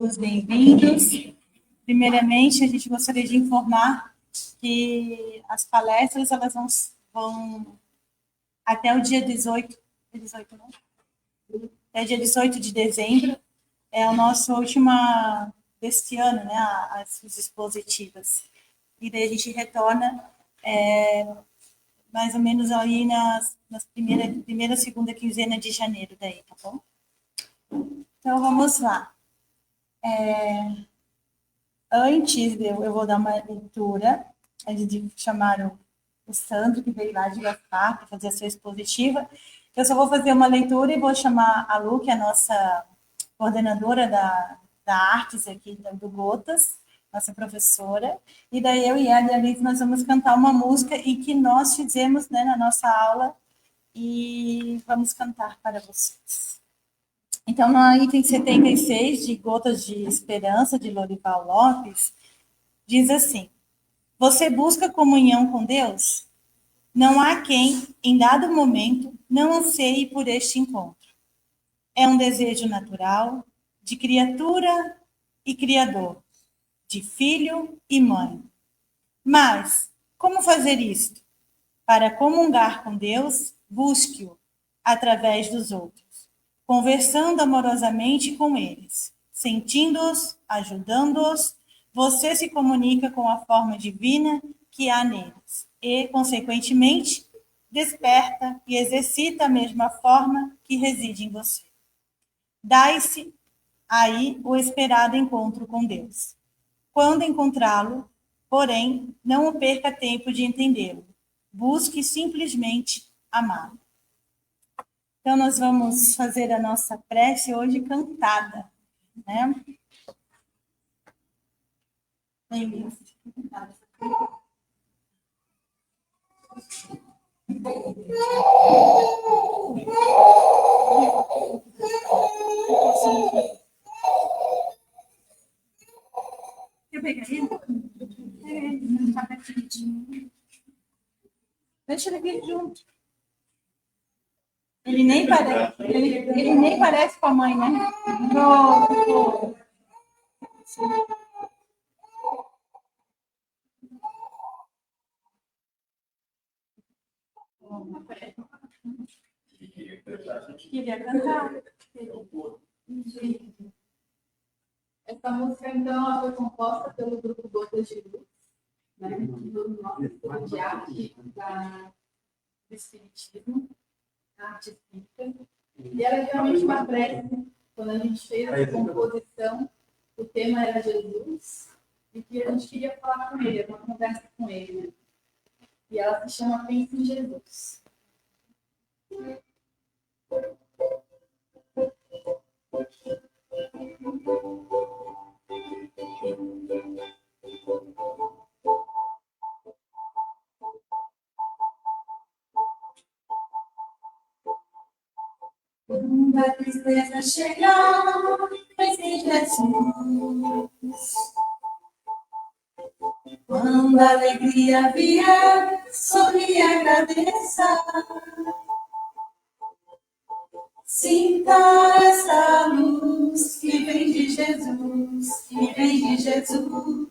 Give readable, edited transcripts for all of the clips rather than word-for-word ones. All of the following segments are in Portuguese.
todos bem-vindos. Primeiramente, a gente gostaria de informar que as palestras elas vão até o dia 18, não? Até dia 18 de dezembro, é a nossa última deste ano, né, as expositivas. E daí a gente retorna mais ou menos aí nas primeira, segunda quinzena de janeiro daí, tá bom? Então, vamos lá. Antes, eu vou dar uma leitura, antes de chamar o Sandro, que veio lá de Gaspar, para fazer a sua expositiva. Eu só vou fazer uma leitura e vou chamar a Lu, que é a nossa coordenadora da Artes aqui do Gotas, nossa professora, e daí eu e ela e a Liz, nós vamos cantar uma música e que nós fizemos, né, na nossa aula, e vamos cantar para vocês. Então, no item 76 de Gotas de Esperança, de Lorival Lopes, diz assim: você busca comunhão com Deus? Não há quem, em dado momento, não anseie por este encontro. É um desejo natural de criatura e criador, de filho e mãe. Mas, como fazer isto? Para comungar com Deus, busque-o através dos outros, conversando amorosamente com eles, sentindo-os, ajudando-os. Você se comunica com a forma divina que há neles e, consequentemente, desperta e exercita a mesma forma que reside em você. Dai-se aí o esperado encontro com Deus. Quando encontrá-lo, porém, não o perca tempo de entendê-lo. Busque simplesmente amá-lo. Então, nós vamos fazer a nossa prece hoje cantada, né? Quer pegar ele? Tá pertinho. Deixa ele vir junto. Ele nem parece com a mãe, né? Queria cantar. Essa música, então, ela foi composta pelo grupo Gotas de Luz, né? Do nosso estudo de arte do Espiritismo, a arte espírita. E era realmente uma prece. Quando a gente fez essa composição, o tema era Jesus, e que a gente queria falar com ele, uma conversa com ele, né? E ela se chama Pensa em Jesus. Quando a tristeza chegar, pense em Jesus. Quando a alegria vier, sorri e agradeça. Sinta essa luz que vem de Jesus, que vem de Jesus.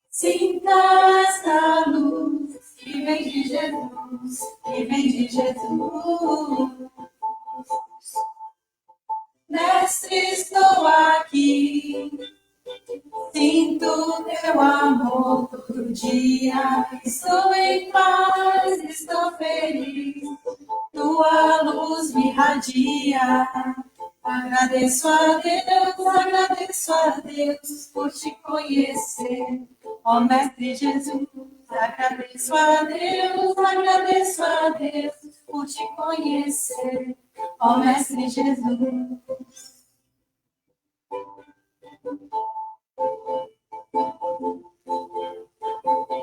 Sinta essa luz que vem de Jesus, que vem de Jesus. Mestre, estou aqui, sinto teu amor todo dia. Estou em paz, estou feliz, tua luz me irradia. Agradeço a Deus por te conhecer, ó Mestre Jesus. Agradeço a Deus por te conhecer, ó Mestre Jesus.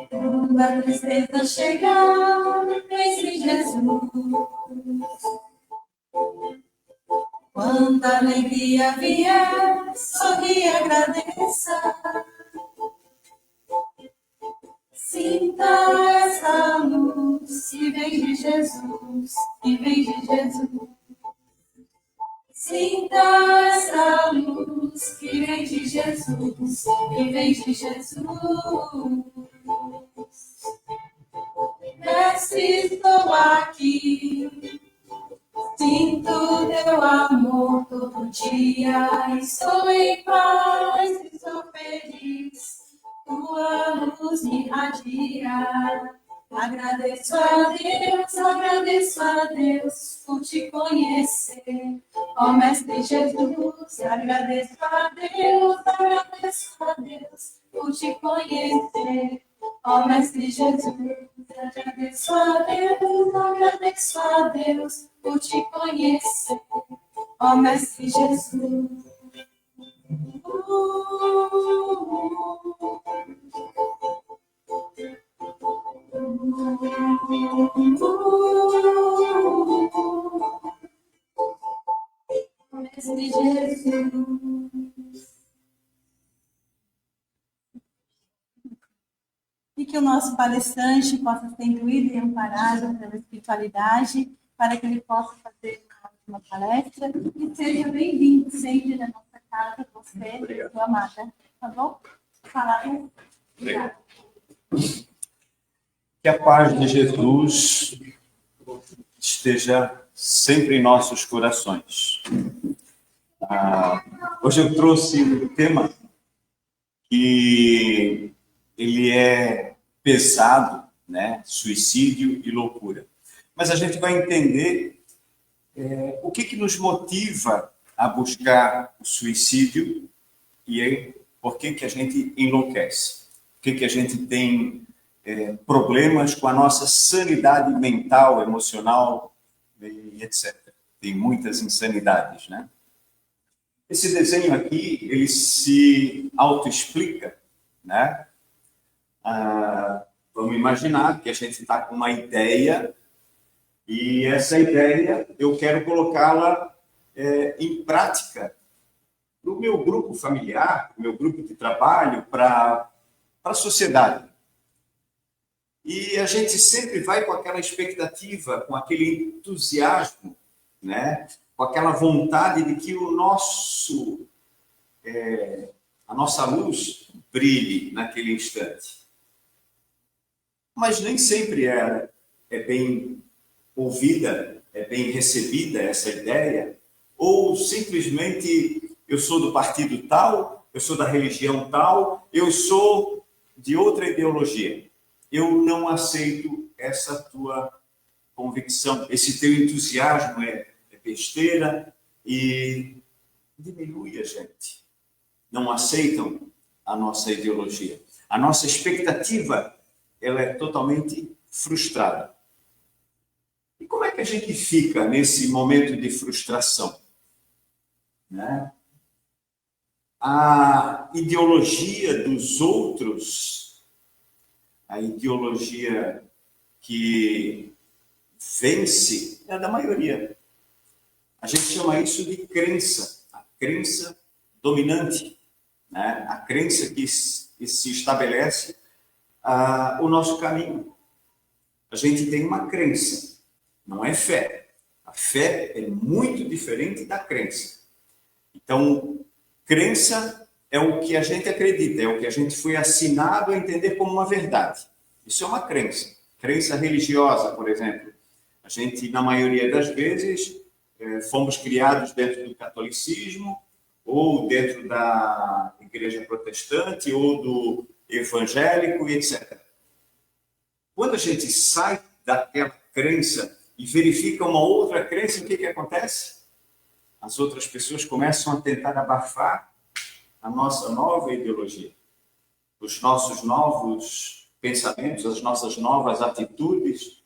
Quando a tristeza chegar, pense em Jesus. Quando a alegria vier, sorri e agradeça. Sinta essa luz que vem de Jesus, que vem de Jesus. Sinta essa luz que que vem de Jesus, que vem de Jesus. Mestre, estou aqui, sinto teu amor todo dia, estou em paz, estou feliz, tua luz me irradia. Agradeço a Deus por te conhecer, ó Mestre Jesus. Agradeço a Deus por te conhecer, ó Mestre Jesus. Agradeço a Deus por te conhecer, ó Mestre Jesus. Mestre Jesus. E que o nosso palestrante possa ser incluído e amparado pela espiritualidade, para que ele possa fazer uma palestra. E seja bem-vindo sempre na nossa casa, você, sua amada. Tá bom? Falar. Obrigada. Que a paz de Jesus esteja sempre em nossos corações. Hoje eu trouxe um tema que ele é pesado, né? Suicídio e loucura. Mas a gente vai entender o que nos motiva a buscar o suicídio e por que a gente enlouquece. Por que a gente tem problemas com a nossa sanidade mental, emocional e etc. Tem muitas insanidades, né? Esse desenho aqui, ele se autoexplica, né? Vamos imaginar que a gente está com uma ideia e essa ideia eu quero colocá-la em prática para o meu grupo familiar, para o meu grupo de trabalho, para a sociedade. E a gente sempre vai com aquela expectativa, com aquele entusiasmo, né? Com aquela vontade de que a nossa luz brilhe naquele instante. Mas nem sempre é bem ouvida, é bem recebida essa ideia, ou simplesmente eu sou do partido tal, eu sou da religião tal, eu sou de outra ideologia. Eu não aceito essa tua convicção, esse teu entusiasmo é besteira e diminui a gente. Não aceitam a nossa ideologia. A nossa expectativa, ela é totalmente frustrada. E como é que a gente fica nesse momento de frustração? Né? A ideologia dos outros, a ideologia que vence, é a da maioria. A gente chama isso de crença, a crença dominante, né? A crença que se estabelece o nosso caminho. A gente tem uma crença, não é fé. A fé é muito diferente da crença. Então, crença é o que a gente acredita, é o que a gente foi assinado a entender como uma verdade. Isso é uma crença. Crença religiosa, por exemplo. A gente, na maioria das vezes, fomos criados dentro do catolicismo, ou dentro da igreja protestante, ou do evangélico, e etc. Quando a gente sai daquela crença e verifica uma outra crença, o que acontece? As outras pessoas começam a tentar abafar a nossa nova ideologia, os nossos novos pensamentos, as nossas novas atitudes,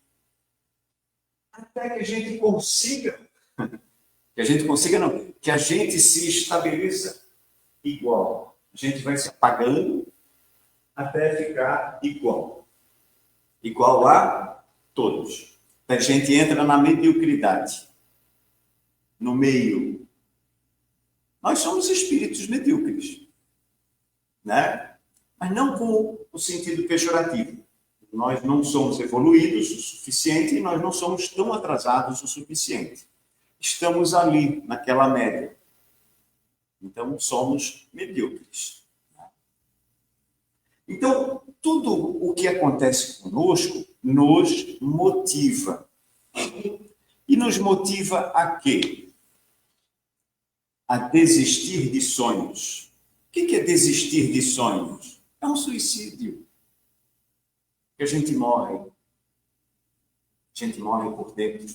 até que a gente consiga, que a gente se estabeleça igual. A gente vai se apagando até ficar igual. Igual a todos. A gente entra na mediocridade. No meio. Nós somos espíritos medíocres, né? Mas não com o sentido pejorativo. Nós não somos evoluídos o suficiente e nós não somos tão atrasados o suficiente. Estamos ali, naquela média. Então, somos medíocres. Então, tudo o que acontece conosco nos motiva. E nos motiva a quê? A desistir de sonhos. O que é desistir de sonhos? É um suicídio. Que a gente morre. A gente morre por dentro.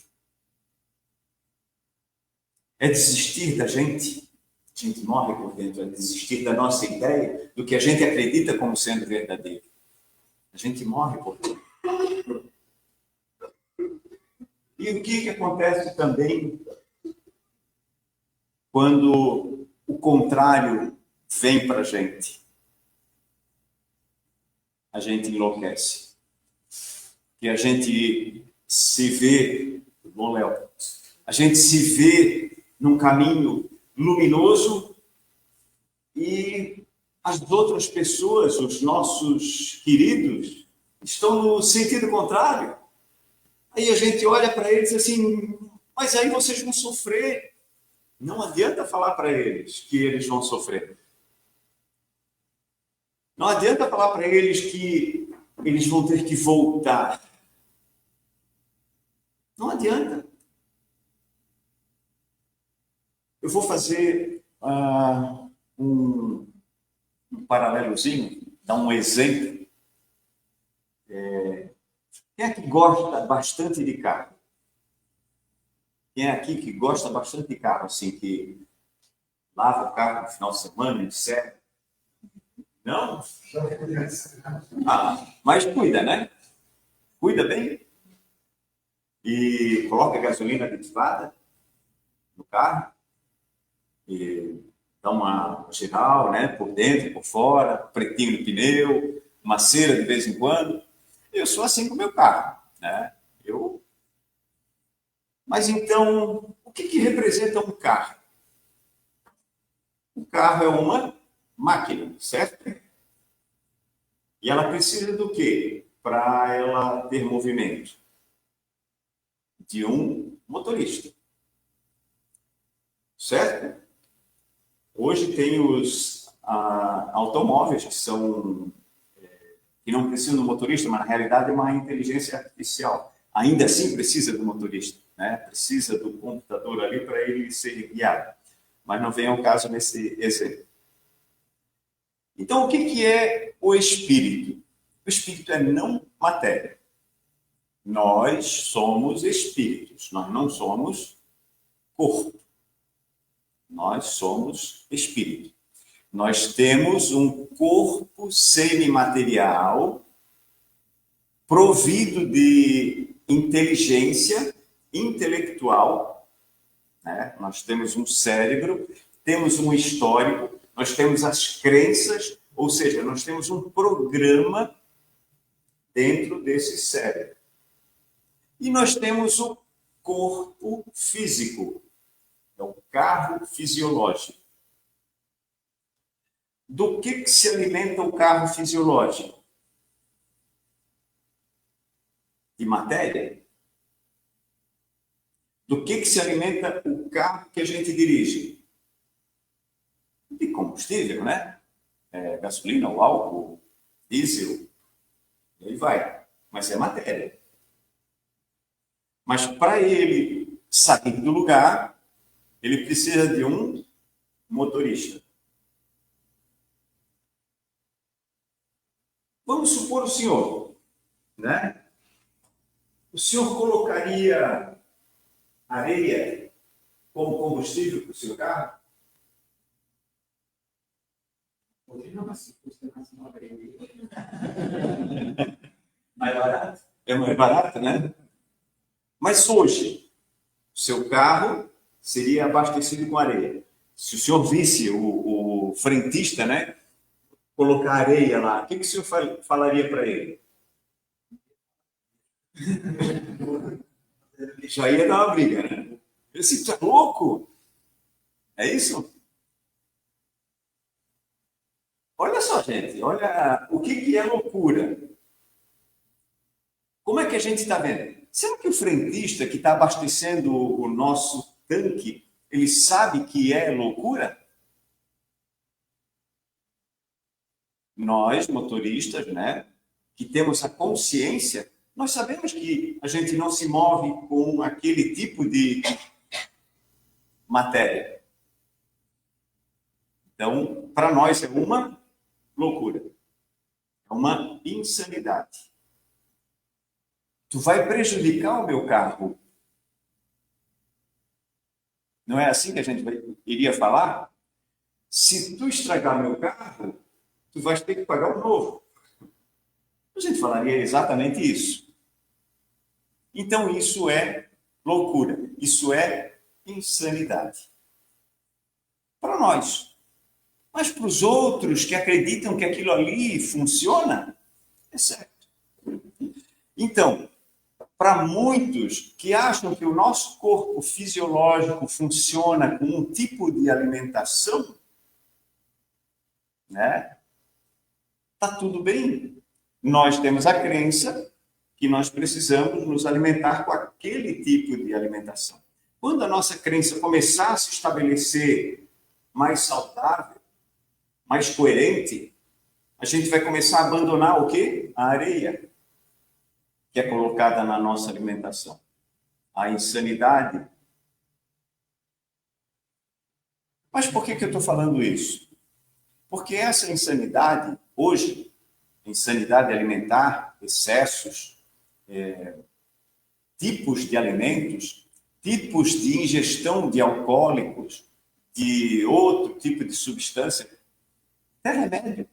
É desistir da gente. A gente morre por dentro. É desistir da nossa ideia, do que a gente acredita como sendo verdadeiro. A gente morre por dentro. E o que acontece também quando o contrário vem para a gente? A gente enlouquece. E a gente se vê, bom Léo, a gente se vê num caminho luminoso e as outras pessoas, os nossos queridos, estão no sentido contrário. Aí a gente olha para eles assim, mas aí vocês vão sofrer. Não adianta falar para eles que eles vão sofrer. Não adianta falar para eles que eles vão ter que voltar. Não adianta. Eu vou fazer um paralelozinho, dar um exemplo. Quem é que gosta bastante de carro? Quem é aqui que gosta bastante de carro, assim, que lava o carro no final de semana, etc. Não? Mas cuida, né? Cuida bem. E coloca gasolina aditivada no carro. E dá uma geral, né? Por dentro, por fora, pretinho no pneu, uma cera de vez em quando. Eu sou assim com o meu carro, né? Mas então, o que representa um carro? O carro é uma máquina, certo? E ela precisa do quê? Para ela ter movimento? De um motorista. Certo? Hoje tem os automóveis que não precisam do motorista, mas na realidade é uma inteligência artificial. Ainda assim precisa do motorista, né? Precisa do computador ali para ele ser guiado. Mas não vem ao caso nesse exemplo. Então, o que é o espírito? O espírito é não matéria. Nós somos espíritos, nós não somos corpo. Nós somos espírito. Nós temos um corpo semimaterial provido de inteligência intelectual, né? Nós temos um cérebro, temos um histórico, nós temos as crenças, ou seja, nós temos um programa dentro desse cérebro. E nós temos o corpo físico, é o carro fisiológico. Do que se alimenta o carro fisiológico? De matéria? Do que se alimenta o carro que a gente dirige? De combustível, né? Gasolina, ou álcool, diesel, e aí vai. Mas é matéria. Mas para ele sair do lugar, ele precisa de um motorista. Vamos supor o senhor, né? O senhor colocaria areia como combustível para o seu carro? Mais barato. É mais barato, né? Mas hoje, o seu carro seria abastecido com areia. Se o senhor visse o frentista, né, colocar areia lá, o que o senhor falaria para ele? Já ia dar uma briga, né? Ele disse, tu é louco? É isso? Olha só, gente, olha o que é loucura. Como é que a gente está vendo? Será que o frentista que está abastecendo o nosso tanque, ele sabe que é loucura? nós, motoristas, né, que temos a consciência, nós sabemos que a gente não se move com aquele tipo de matéria. Então, para nós é uma loucura, é uma insanidade. Tu vai prejudicar o meu carro. Não é assim que a gente iria falar? Se tu estragar meu carro, tu vais ter que pagar um novo. A gente falaria exatamente isso. Então, isso é loucura. Isso é insanidade. Para nós. Mas para os outros que acreditam que aquilo ali funciona, é certo. Então, para muitos que acham que o nosso corpo fisiológico funciona com um tipo de alimentação, né? Tá tudo bem. Nós temos a crença que nós precisamos nos alimentar com aquele tipo de alimentação. Quando a nossa crença começar a se estabelecer mais saudável, mais coerente, a gente vai começar a abandonar o quê? A areia que é colocada na nossa alimentação. A insanidade. Mas por que eu estou falando isso? Porque essa insanidade, hoje, insanidade alimentar, excessos, tipos de alimentos, tipos de ingestão de alcoólicos, de outro tipo de substância, até remédio,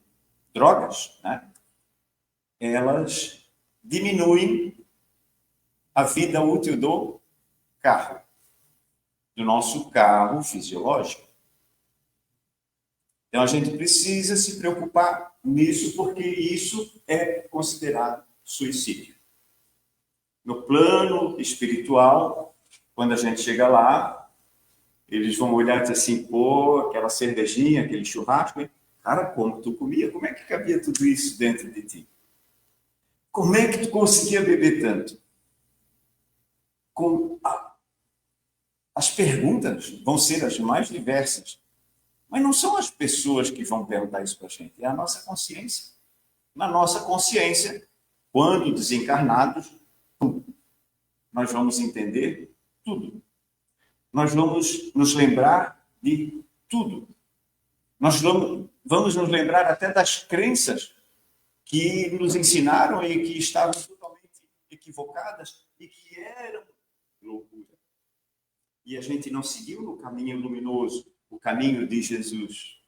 drogas, né? Elas diminuem a vida útil do carro, do nosso carro fisiológico. Então, a gente precisa se preocupar nisso, porque isso é considerado suicídio. No plano espiritual, quando a gente chega lá, eles vão olhar e dizer assim, pô, aquela cervejinha, aquele churrasco, hein? Cara, como tu comia? Como é que cabia tudo isso dentro de ti? Como é que tu conseguia beber tanto? As perguntas vão ser as mais diversas. Mas não são as pessoas que vão perguntar isso para a gente, é a nossa consciência. Na nossa consciência, quando desencarnados, nós vamos entender tudo. Nós vamos nos lembrar de tudo. Nós vamos nos lembrar até das crenças que nos ensinaram e que estavam totalmente equivocadas e que eram loucura. E a gente não seguiu no caminho luminoso, o caminho de Jesus.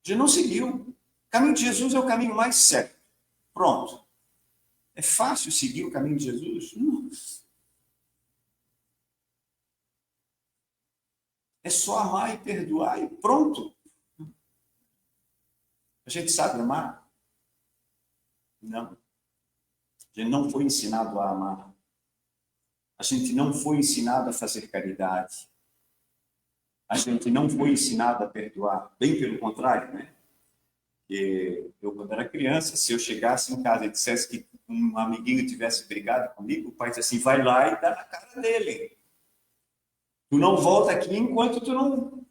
Já não seguiu. O caminho de Jesus é o caminho mais certo. Pronto. É fácil seguir o caminho de Jesus? Não. É só amar e perdoar e pronto. A gente sabe amar? Não. A gente não foi ensinado a amar. A gente não foi ensinado a fazer caridade. A gente não foi ensinado a perdoar. Bem pelo contrário, né? Porque eu, quando era criança, se eu chegasse em casa e dissesse que um amiguinho tivesse brigado comigo, o pai disse assim, vai lá e dá na cara dele. Tu não volta aqui enquanto tu não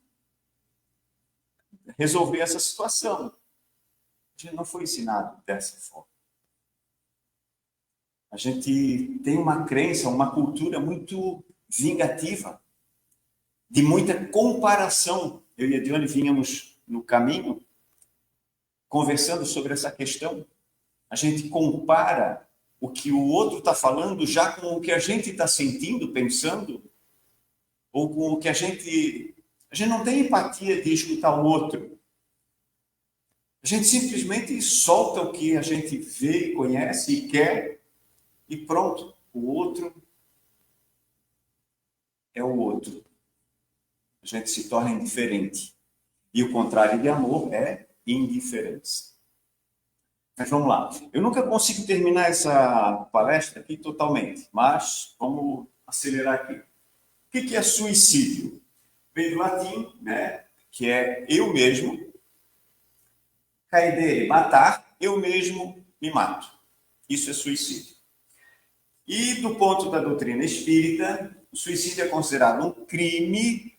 resolver essa situação. A gente não foi ensinado dessa forma. A gente tem uma crença, uma cultura muito vingativa, de muita comparação. Eu e a Diane vínhamos no caminho conversando sobre essa questão. A gente compara o que o outro está falando já com o que a gente está sentindo, pensando, ou com o que a gente não tem empatia de escutar o outro. A gente simplesmente solta o que a gente vê, conhece e quer, e pronto. O outro é o outro. A gente se torna indiferente. E o contrário de amor é indiferença. Mas vamos lá. Eu nunca consigo terminar essa palestra aqui totalmente, mas vamos acelerar aqui. O que é suicídio? Vem do latim, né? Que é eu mesmo, caedere, matar, eu mesmo me mato. Isso é suicídio. E do ponto da doutrina espírita, o suicídio é considerado um crime,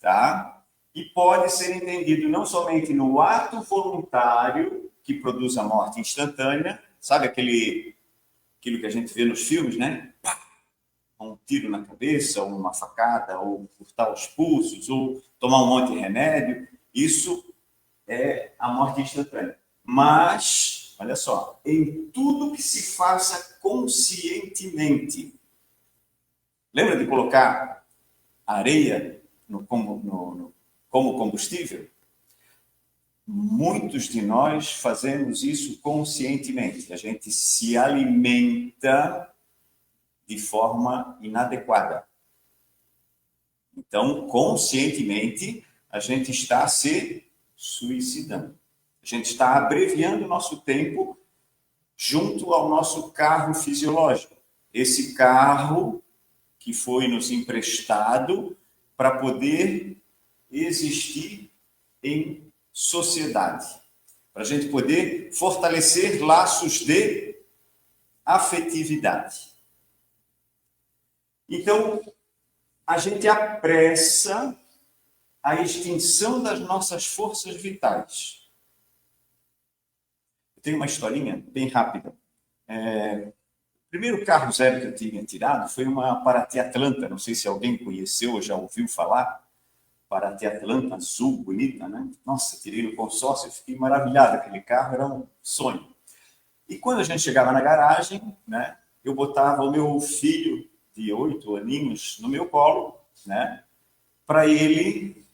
tá? E pode ser entendido não somente no ato voluntário que produz a morte instantânea, sabe aquilo que a gente vê nos filmes, né? Pá! Um tiro na cabeça, ou uma facada, ou cortar os pulsos, ou tomar um monte de remédio. Isso é a morte instantânea. Mas, olha só, em tudo que se faça conscientemente. Lembra de colocar areia como combustível? Muitos de nós fazemos isso conscientemente. A gente se alimenta de forma inadequada. Então, conscientemente, a gente está se suicidando. A gente está abreviando o nosso tempo junto ao nosso carro fisiológico. Esse carro que foi nos emprestado para poder existir em sociedade, para a gente poder fortalecer laços de afetividade. Então, a gente apressa a extinção das nossas forças vitais. Eu tenho uma historinha bem rápida. O primeiro carro zero que eu tinha tirado foi uma Paraty Atlanta. Não sei se alguém conheceu ou já ouviu falar. Paraty Atlanta, azul, bonita, né? Nossa, tirei no consórcio, eu fiquei maravilhado. Aquele carro era um sonho. E quando a gente chegava na garagem, né, eu botava o meu filho de 8 aninhos no meu colo, né, para ele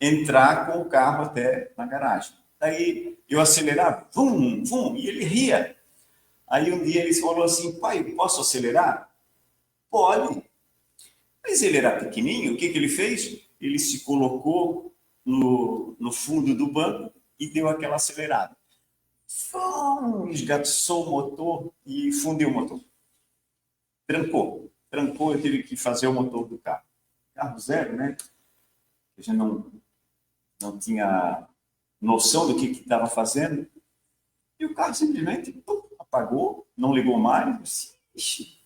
entrar com o carro até na garagem. Daí eu acelerava, vum, vum, e ele ria. Aí um dia ele falou assim, pai, posso acelerar? Pode. Mas ele era pequenininho, o que ele fez? Ele se colocou no fundo do banco e deu aquela acelerada. Esgaçou o motor e fundiu o motor. Trancou, eu tive que fazer o motor do carro. Carro zero, né? A gente não tinha noção do que estava fazendo. E o carro simplesmente apagou, não ligou mais. Ixi.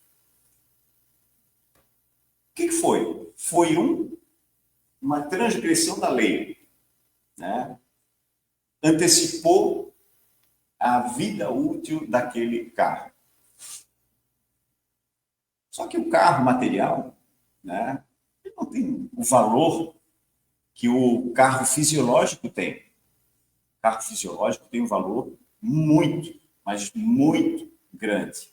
O que foi? Foi uma transgressão da lei, né? Antecipou a vida útil daquele carro. Só que o carro material, né, ele não tem o valor que o carro fisiológico tem. O carro fisiológico tem um valor muito, mas muito grande.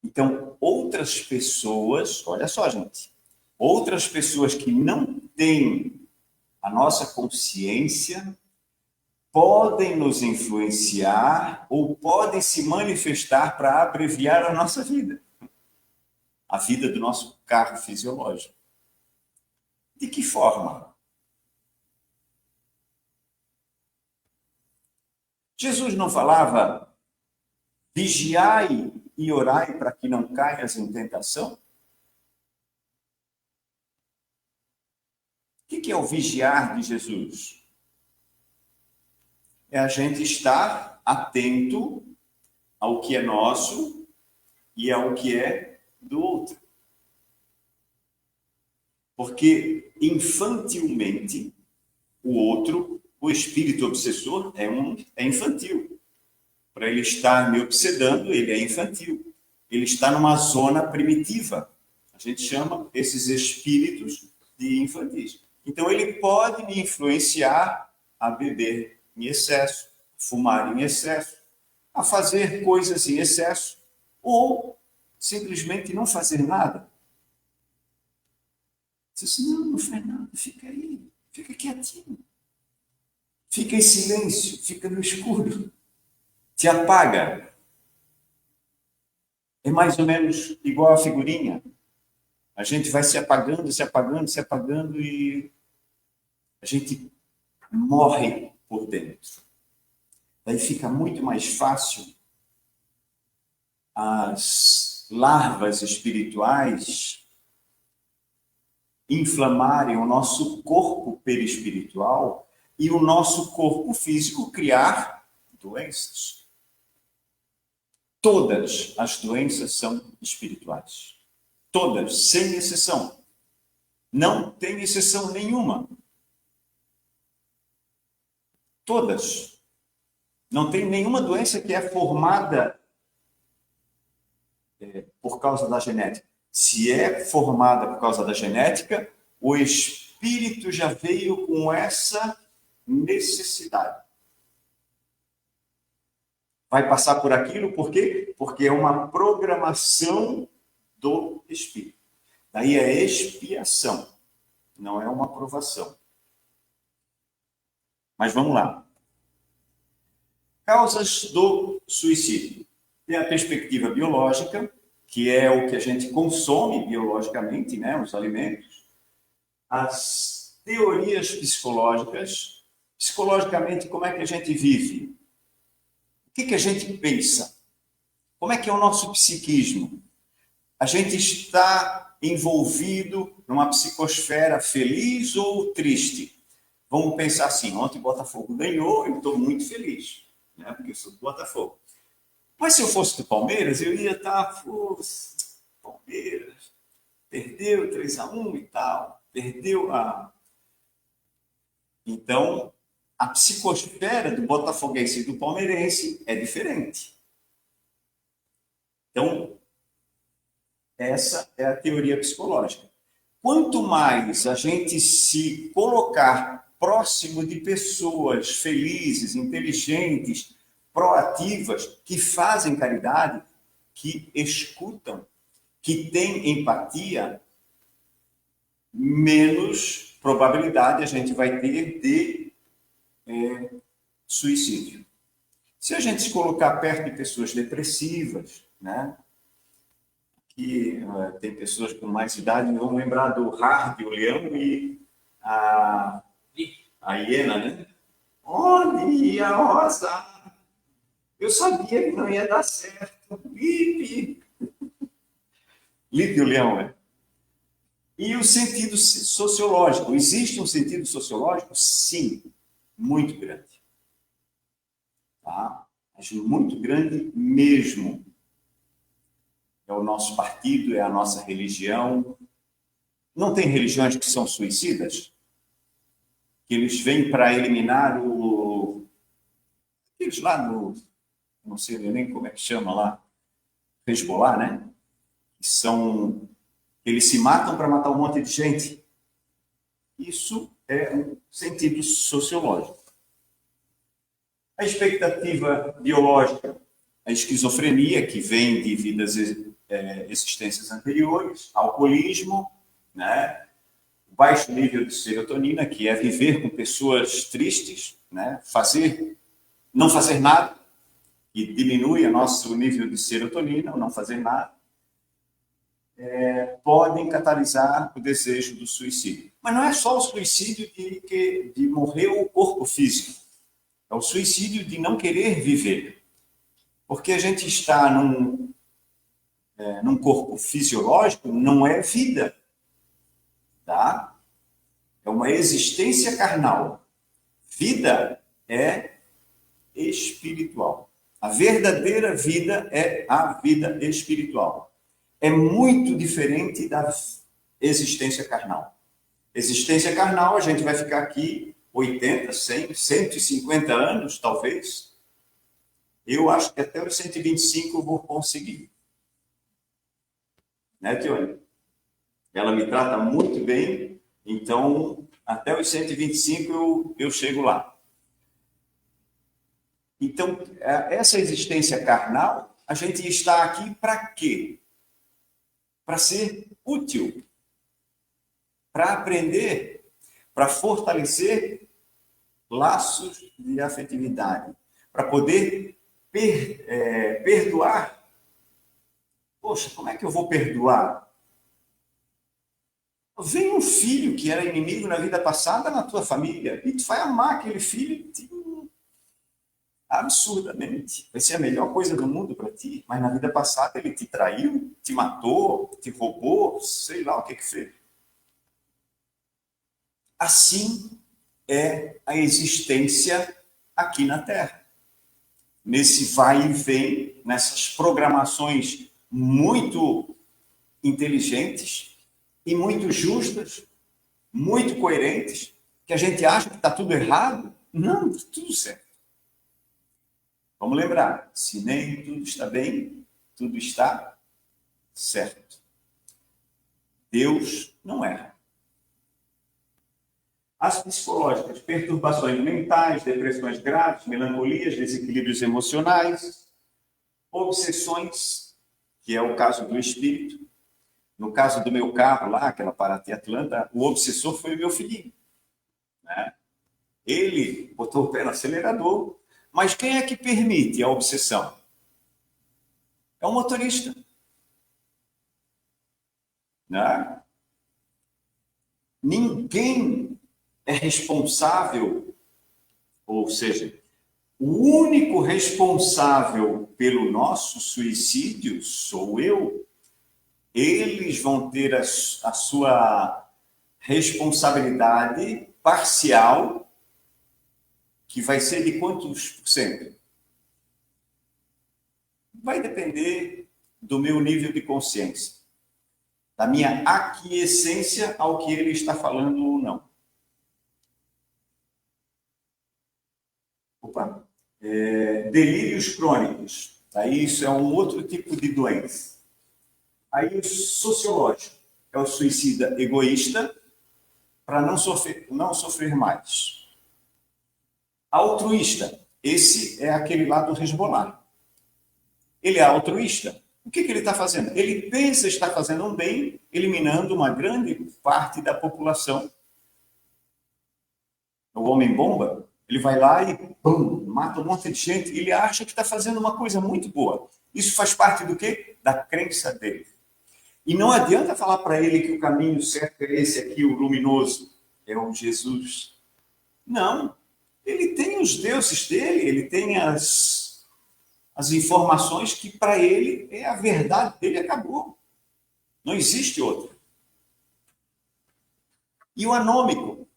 Então, outras pessoas, olha só, gente, outras pessoas que não têm a nossa consciência podem nos influenciar ou podem se manifestar para abreviar a nossa vida. A vida do nosso carro fisiológico. De que forma? Jesus não falava vigiai e orai para que não caias em tentação? O que é o vigiar de Jesus? É a gente estar atento ao que é nosso e ao que é do outro. Porque infantilmente o outro, o espírito obsessor, é infantil. Para ele estar me obsedando, ele é infantil. Ele está numa zona primitiva. A gente chama esses espíritos de infantis. Então ele pode me influenciar a beber em excesso, fumar em excesso, a fazer coisas em excesso, ou simplesmente não fazer nada. Você diz, não faz nada, fica aí, fica quietinho. Fica em silêncio, fica no escuro. Te apaga. É mais ou menos igual a figurinha. A gente vai se apagando, se apagando, se apagando e a gente morre por dentro. Daí fica muito mais fácil as larvas espirituais inflamarem o nosso corpo perispiritual e o nosso corpo físico criar doenças. Todas as doenças são espirituais. Todas, sem exceção. Não tem exceção nenhuma. Todas. Não tem nenhuma doença que é formada por causa da genética. Se é formada por causa da genética, o espírito já veio com essa necessidade. Vai passar por aquilo, por quê? Porque é uma programação do espírito. Daí é expiação, não é uma aprovação. Mas vamos lá. Causas do suicídio. Tem a perspectiva biológica, que é o que a gente consome biologicamente, né, os alimentos. As teorias psicológicas. Psicologicamente, como é que a gente vive? O que a gente pensa? Como é que é o nosso psiquismo? A gente está envolvido numa psicosfera feliz ou triste? Vamos pensar assim, ontem o Botafogo ganhou, eu estou muito feliz, né? Porque eu sou do Botafogo. Mas se eu fosse do Palmeiras, eu ia estar, Palmeiras, perdeu 3-1 e tal, perdeu a... Então, a psicosfera do botafoguense e do palmeirense é diferente. Então, essa é a teoria psicológica. Quanto mais a gente se colocar próximo de pessoas felizes, inteligentes, proativas, que fazem caridade, que escutam, que têm empatia, menos probabilidade a gente vai ter de suicídio. Se a gente se colocar perto de pessoas depressivas, né? Que tem pessoas com mais idade, vão lembrar do Hard, o leão, e a hiena, né? Onde ia a rosa? Eu sabia que não ia dar certo. Lipe, o leão, né? E o sentido sociológico. Existe um sentido sociológico? Sim, muito grande. Tá? Acho muito grande mesmo. É o nosso partido, é a nossa religião. Não tem religiões que são suicidas? Que eles vêm para eliminar eles lá no... Não sei nem como é que chama lá. Hezbollah, né? Que são... Eles se matam para matar um monte de gente. Isso é um sentido sociológico. A expectativa biológica, a esquizofrenia, que vem de vidas, existências anteriores, alcoolismo, né? Baixo nível de serotonina, que é viver com pessoas tristes, né? Não fazer nada, que diminui o nosso nível de serotonina, não fazer nada. Podem catalisar o desejo do suicídio. Mas não é só o suicídio de morrer o corpo físico. É o suicídio de não querer viver. Porque a gente está num corpo fisiológico, não é vida. Tá? É uma existência carnal. Vida é espiritual. A verdadeira vida é a vida espiritual. É muito diferente da existência carnal. Existência carnal, a gente vai ficar aqui 80, 100, 150 anos, talvez. Eu acho que até os 125 eu vou conseguir. Né, Tione? Ela me trata muito bem, então até os 125 eu chego lá. Então, essa existência carnal, a gente está aqui para quê? Para ser útil, para aprender, para fortalecer laços de afetividade, para poder perdoar. Poxa, como é que eu vou perdoar? Vem um filho que era inimigo na vida passada na tua família e tu vai amar aquele filho absurdamente. Vai ser a melhor coisa do mundo para ti, mas na vida passada ele te traiu, te matou, te roubou, sei lá o que fez. Assim é a existência aqui na Terra. Nesse vai e vem, nessas programações muito inteligentes e muito justas, muito coerentes, que a gente acha que está tudo errado. Não, está tudo certo. Vamos lembrar, se nem tudo está bem, tudo está certo. Deus não erra. As psicológicas, perturbações mentais, depressões graves, melancolias, desequilíbrios emocionais, obsessões, que é o caso do espírito. No caso do meu carro lá, aquela Paraty Atlanta, o obsessor foi o meu filhinho, né? Ele botou o pé no acelerador, mas quem é que permite a obsessão? É o motorista, né? Ninguém é responsável, ou seja, o único responsável pelo nosso suicídio sou eu. Eles vão ter a sua responsabilidade parcial, que vai ser de quantos por cento? Vai depender do meu nível de consciência, da minha aquiescência ao que ele está falando ou não. Opa. Delírios crônicos. Aí isso é um outro tipo de doença. Aí o sociológico é o suicida egoísta para não sofrer mais. Altruísta, esse é aquele lá do resbolar. Ele é altruísta. O que ele está fazendo? Ele pensa estar fazendo um bem, eliminando uma grande parte da população. O homem-bomba, ele vai lá e pum, mata um monte de gente. Ele acha que está fazendo uma coisa muito boa. Isso faz parte do quê? Da crença dele. E não adianta falar para ele que o caminho certo é esse aqui, o luminoso, é o Jesus. Não. Ele tem os deuses dele, ele tem as informações que para ele é a verdade dele, acabou. Não existe outra. E o anômico,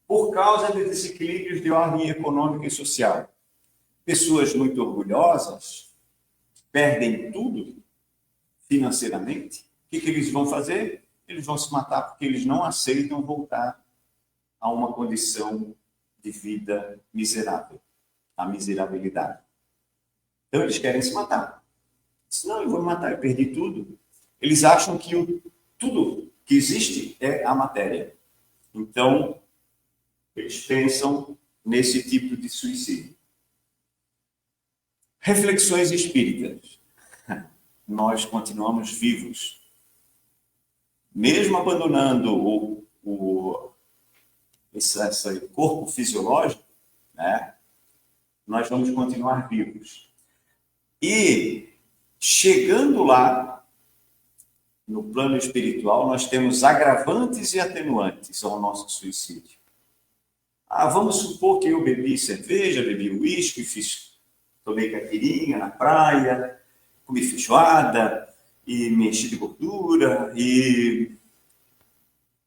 por causa de desequilíbrios de ordem econômica e social. Pessoas muito orgulhosas perdem tudo financeiramente. O que eles vão fazer? Eles vão se matar porque eles não aceitam voltar a uma condição de vida miserável, a miserabilidade. Então eles querem se matar. Senão eu vou me matar, eu perdi tudo. Eles acham que tudo que existe é a matéria. Então, eles pensam nesse tipo de suicídio. Reflexões espíritas. Nós continuamos vivos. Mesmo abandonando esse corpo fisiológico, né, nós vamos continuar vivos. E, chegando lá, no plano espiritual, nós temos agravantes e atenuantes ao nosso suicídio. Vamos supor que eu bebi cerveja, bebi uísque, tomei caipirinha na praia, comi feijoada e me enchi de gordura e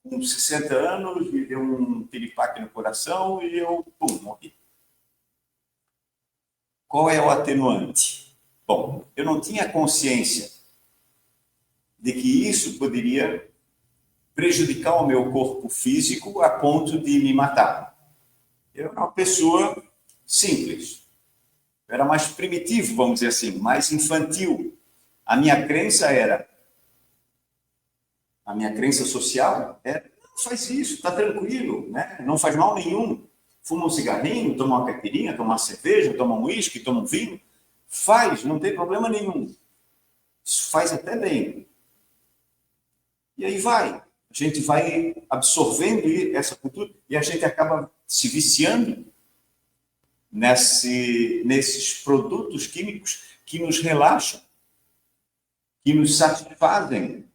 com 60 anos me deu um piripaque no coração e eu, morri. Qual é o atenuante? Bom, eu não tinha consciência de que isso poderia prejudicar o meu corpo físico a ponto de me matar. Eu era uma pessoa simples. Eu era mais primitivo, vamos dizer assim, mais infantil. A minha crença social era, não faz isso, está tranquilo, né? Não faz mal nenhum. Fuma um cigarrinho, toma uma caipirinha, toma uma cerveja, toma um uísque, toma um vinho. Faz, não tem problema nenhum. Isso faz até bem. E aí vai. A gente vai absorvendo essa cultura e a gente acaba se viciando nesses produtos químicos que nos relaxam, que nos satisfazem.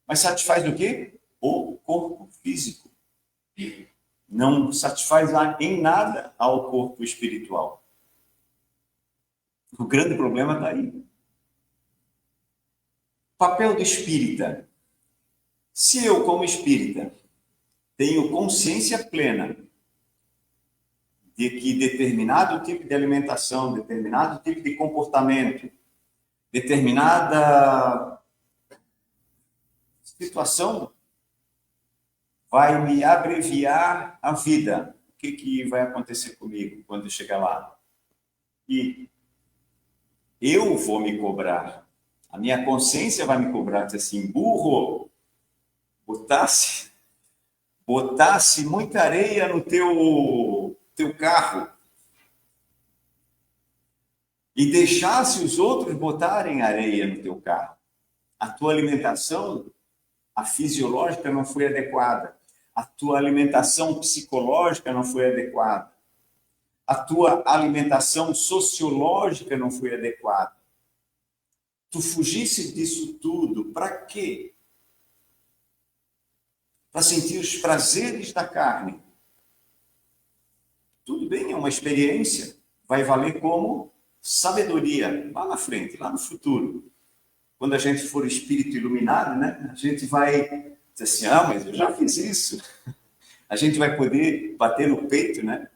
Mas satisfaz o quê? O corpo físico. Não satisfaz em nada ao corpo espiritual. O grande problema está aí. Papel do espírita. Se eu, como espírita, tenho consciência plena de que determinado tipo de alimentação, determinado tipo de comportamento, determinada situação vai me abreviar a vida. O que vai acontecer comigo quando eu chegar lá? E eu vou me cobrar. A minha consciência vai me cobrar, dizer assim, burro, botasse muita areia no teu carro e deixasse os outros botarem areia no teu carro. A tua alimentação, a fisiológica, não foi adequada. A tua alimentação psicológica não foi adequada. A tua alimentação sociológica não foi adequada. Tu fugisse disso tudo, para quê? Para sentir os prazeres da carne. Tudo bem, é uma experiência. Vai valer como sabedoria lá na frente, lá no futuro. Quando a gente for espírito iluminado, né? A gente vai dizer assim, mas eu já fiz isso. A gente vai poder bater no peito, né?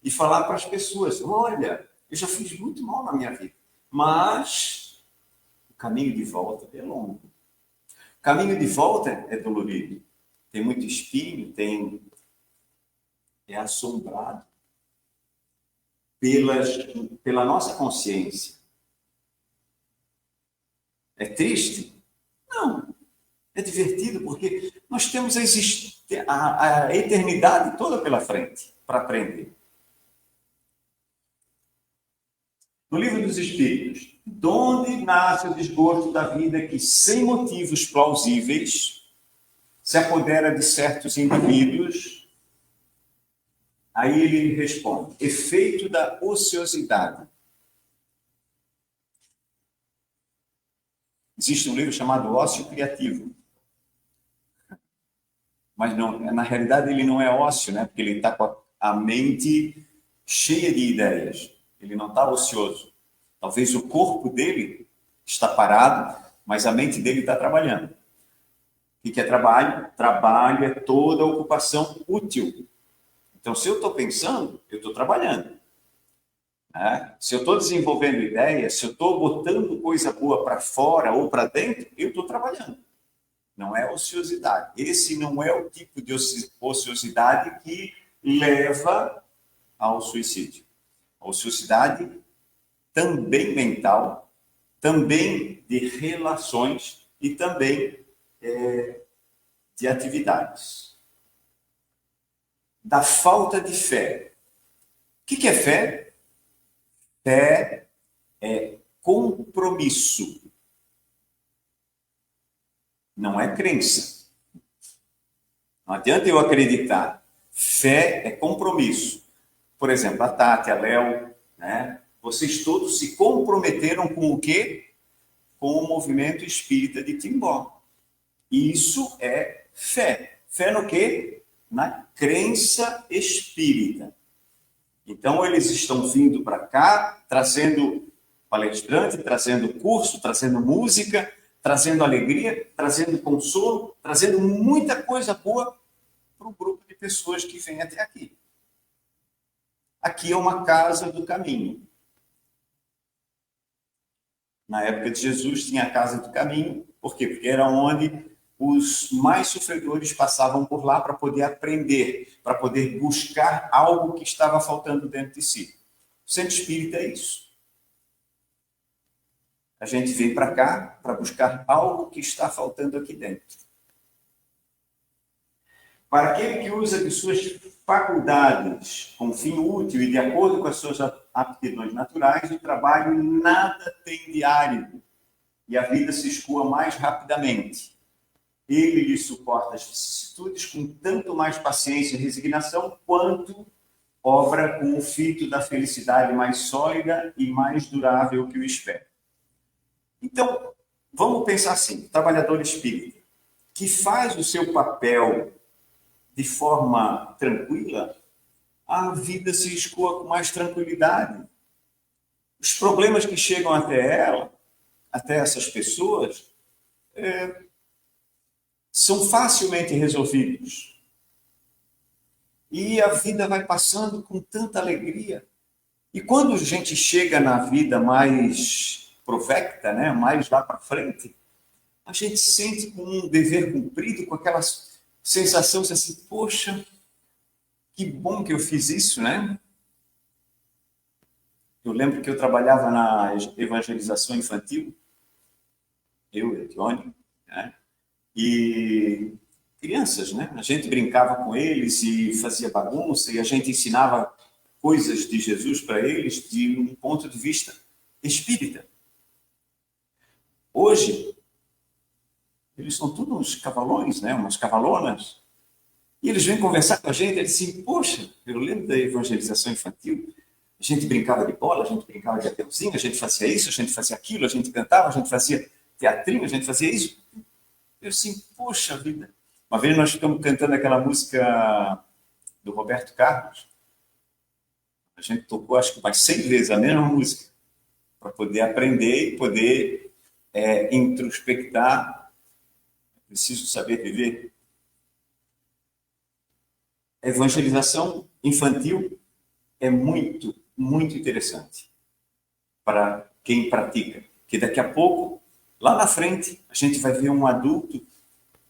E falar para as pessoas, olha, eu já fiz muito mal na minha vida, mas o caminho de volta é longo. O caminho de volta é dolorido. Tem muito espinho, é assombrado pela nossa consciência. É triste? Não. É divertido porque nós temos a eternidade toda pela frente para aprender. No Livro dos Espíritos, de onde nasce o desgosto da vida que, sem motivos plausíveis, se apodera de certos indivíduos? Aí ele responde, efeito da ociosidade. Existe um livro chamado Ócio Criativo. Mas não, na realidade ele não é ócio, né? Porque ele está com a mente cheia de ideias. Ele não está ocioso. Talvez o corpo dele está parado, mas a mente dele está trabalhando. O que é trabalho? Trabalho é toda ocupação útil. Então, se eu estou pensando, eu estou trabalhando. Se eu estou desenvolvendo ideias, se eu estou botando coisa boa para fora ou para dentro, eu estou trabalhando. Não é ociosidade. Esse não é o tipo de ociosidade que leva ao suicídio. A ociosidade também mental, também de relações e também de atividades. Da falta de fé. O que é fé? Fé é compromisso. Não é crença. Não adianta eu acreditar. Fé é compromisso. Por exemplo, a Tati, a Léo, né? Vocês todos se comprometeram com o quê? Com o movimento espírita de Timbó. Isso é fé. Fé no quê? Na crença espírita. Então, eles estão vindo para cá, trazendo palestrante, trazendo curso, trazendo música, trazendo alegria, trazendo consolo, trazendo muita coisa boa para o grupo de pessoas que vem até aqui. Aqui é uma casa do caminho. Na época de Jesus tinha a casa do caminho. Por quê? Porque era onde os mais sofredores passavam por lá para poder aprender, para poder buscar algo que estava faltando dentro de si. O centro espírita é isso. A gente vem para cá para buscar algo que está faltando aqui dentro. Para aquele que usa de suas faculdades com fim útil e de acordo com as suas aptidões naturais, o trabalho nada tem de árido e a vida se escoa mais rapidamente. Ele lhe suporta as vicissitudes com tanto mais paciência e resignação, quanto obra com o fito da felicidade mais sólida e mais durável que o espera. Então, vamos pensar assim, trabalhador espírita, que faz o seu papel de forma tranquila, a vida se escoa com mais tranquilidade. Os problemas que chegam até ela, até essas pessoas, são facilmente resolvidos. E a vida vai passando com tanta alegria. E quando a gente chega na vida mais provecta, né, mais lá para frente, a gente sente com um dever cumprido, com aquela sensação de assim, poxa, que bom que eu fiz isso, né? Eu lembro que eu trabalhava na evangelização infantil, eu e a Tione, né? E crianças, né? A gente brincava com eles e fazia bagunça, e a gente ensinava coisas de Jesus para eles de um ponto de vista espírita. Hoje, eles são todos uns cavalões, né? Umas cavalonas, e eles vêm conversar com a gente, eles dizem, poxa, eu lembro da evangelização infantil, a gente brincava de bola, a gente brincava de aviãozinho, a gente fazia isso, a gente fazia aquilo, a gente cantava, a gente fazia teatrinho, a gente fazia isso. Eu assim, poxa vida. Uma vez nós ficamos cantando aquela música do Roberto Carlos. A gente tocou, acho que umas 100 vezes a mesma música, para poder aprender e poder introspectar. Preciso saber viver. A evangelização infantil é muito, muito interessante para quem pratica. Que daqui a pouco, lá na frente, a gente vai ver um adulto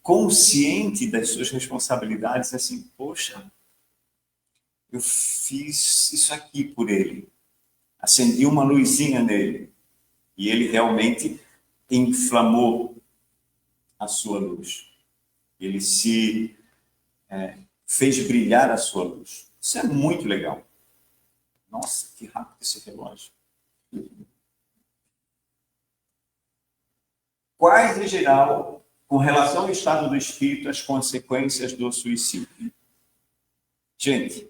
consciente das suas responsabilidades, assim, poxa, eu fiz isso aqui por ele, acendi uma luzinha nele, e ele realmente inflamou a sua luz. Ele se fez brilhar a sua luz. Isso é muito legal. Nossa, que rápido esse relógio. Quais, em geral, com relação ao estado do espírito, as consequências do suicídio? Gente,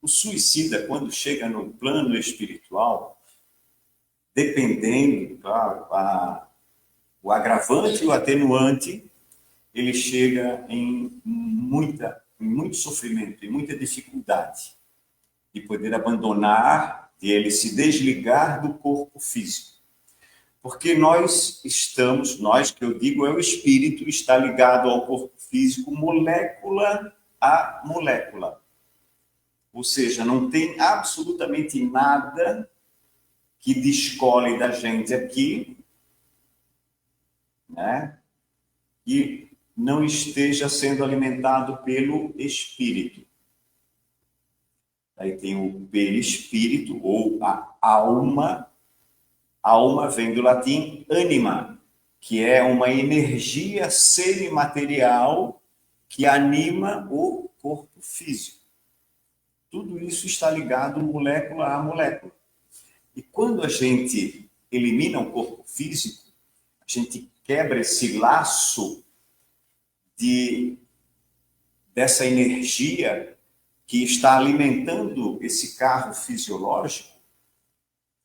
o suicida, quando chega no plano espiritual, dependendo, claro, o agravante e o atenuante, ele chega em muito sofrimento, em muita dificuldade de poder abandonar, de ele se desligar do corpo físico. Porque nós, que eu digo é o espírito, está ligado ao corpo físico, molécula a molécula. Ou seja, não tem absolutamente nada que descole da gente aqui, né, que não esteja sendo alimentado pelo espírito. Aí tem o perispírito, ou a alma. Alma vem do latim anima, que é uma energia semimaterial que anima o corpo físico. Tudo isso está ligado molécula a molécula. E quando a gente elimina o corpo físico, a gente quebra esse laço dessa energia que está alimentando esse carro fisiológico.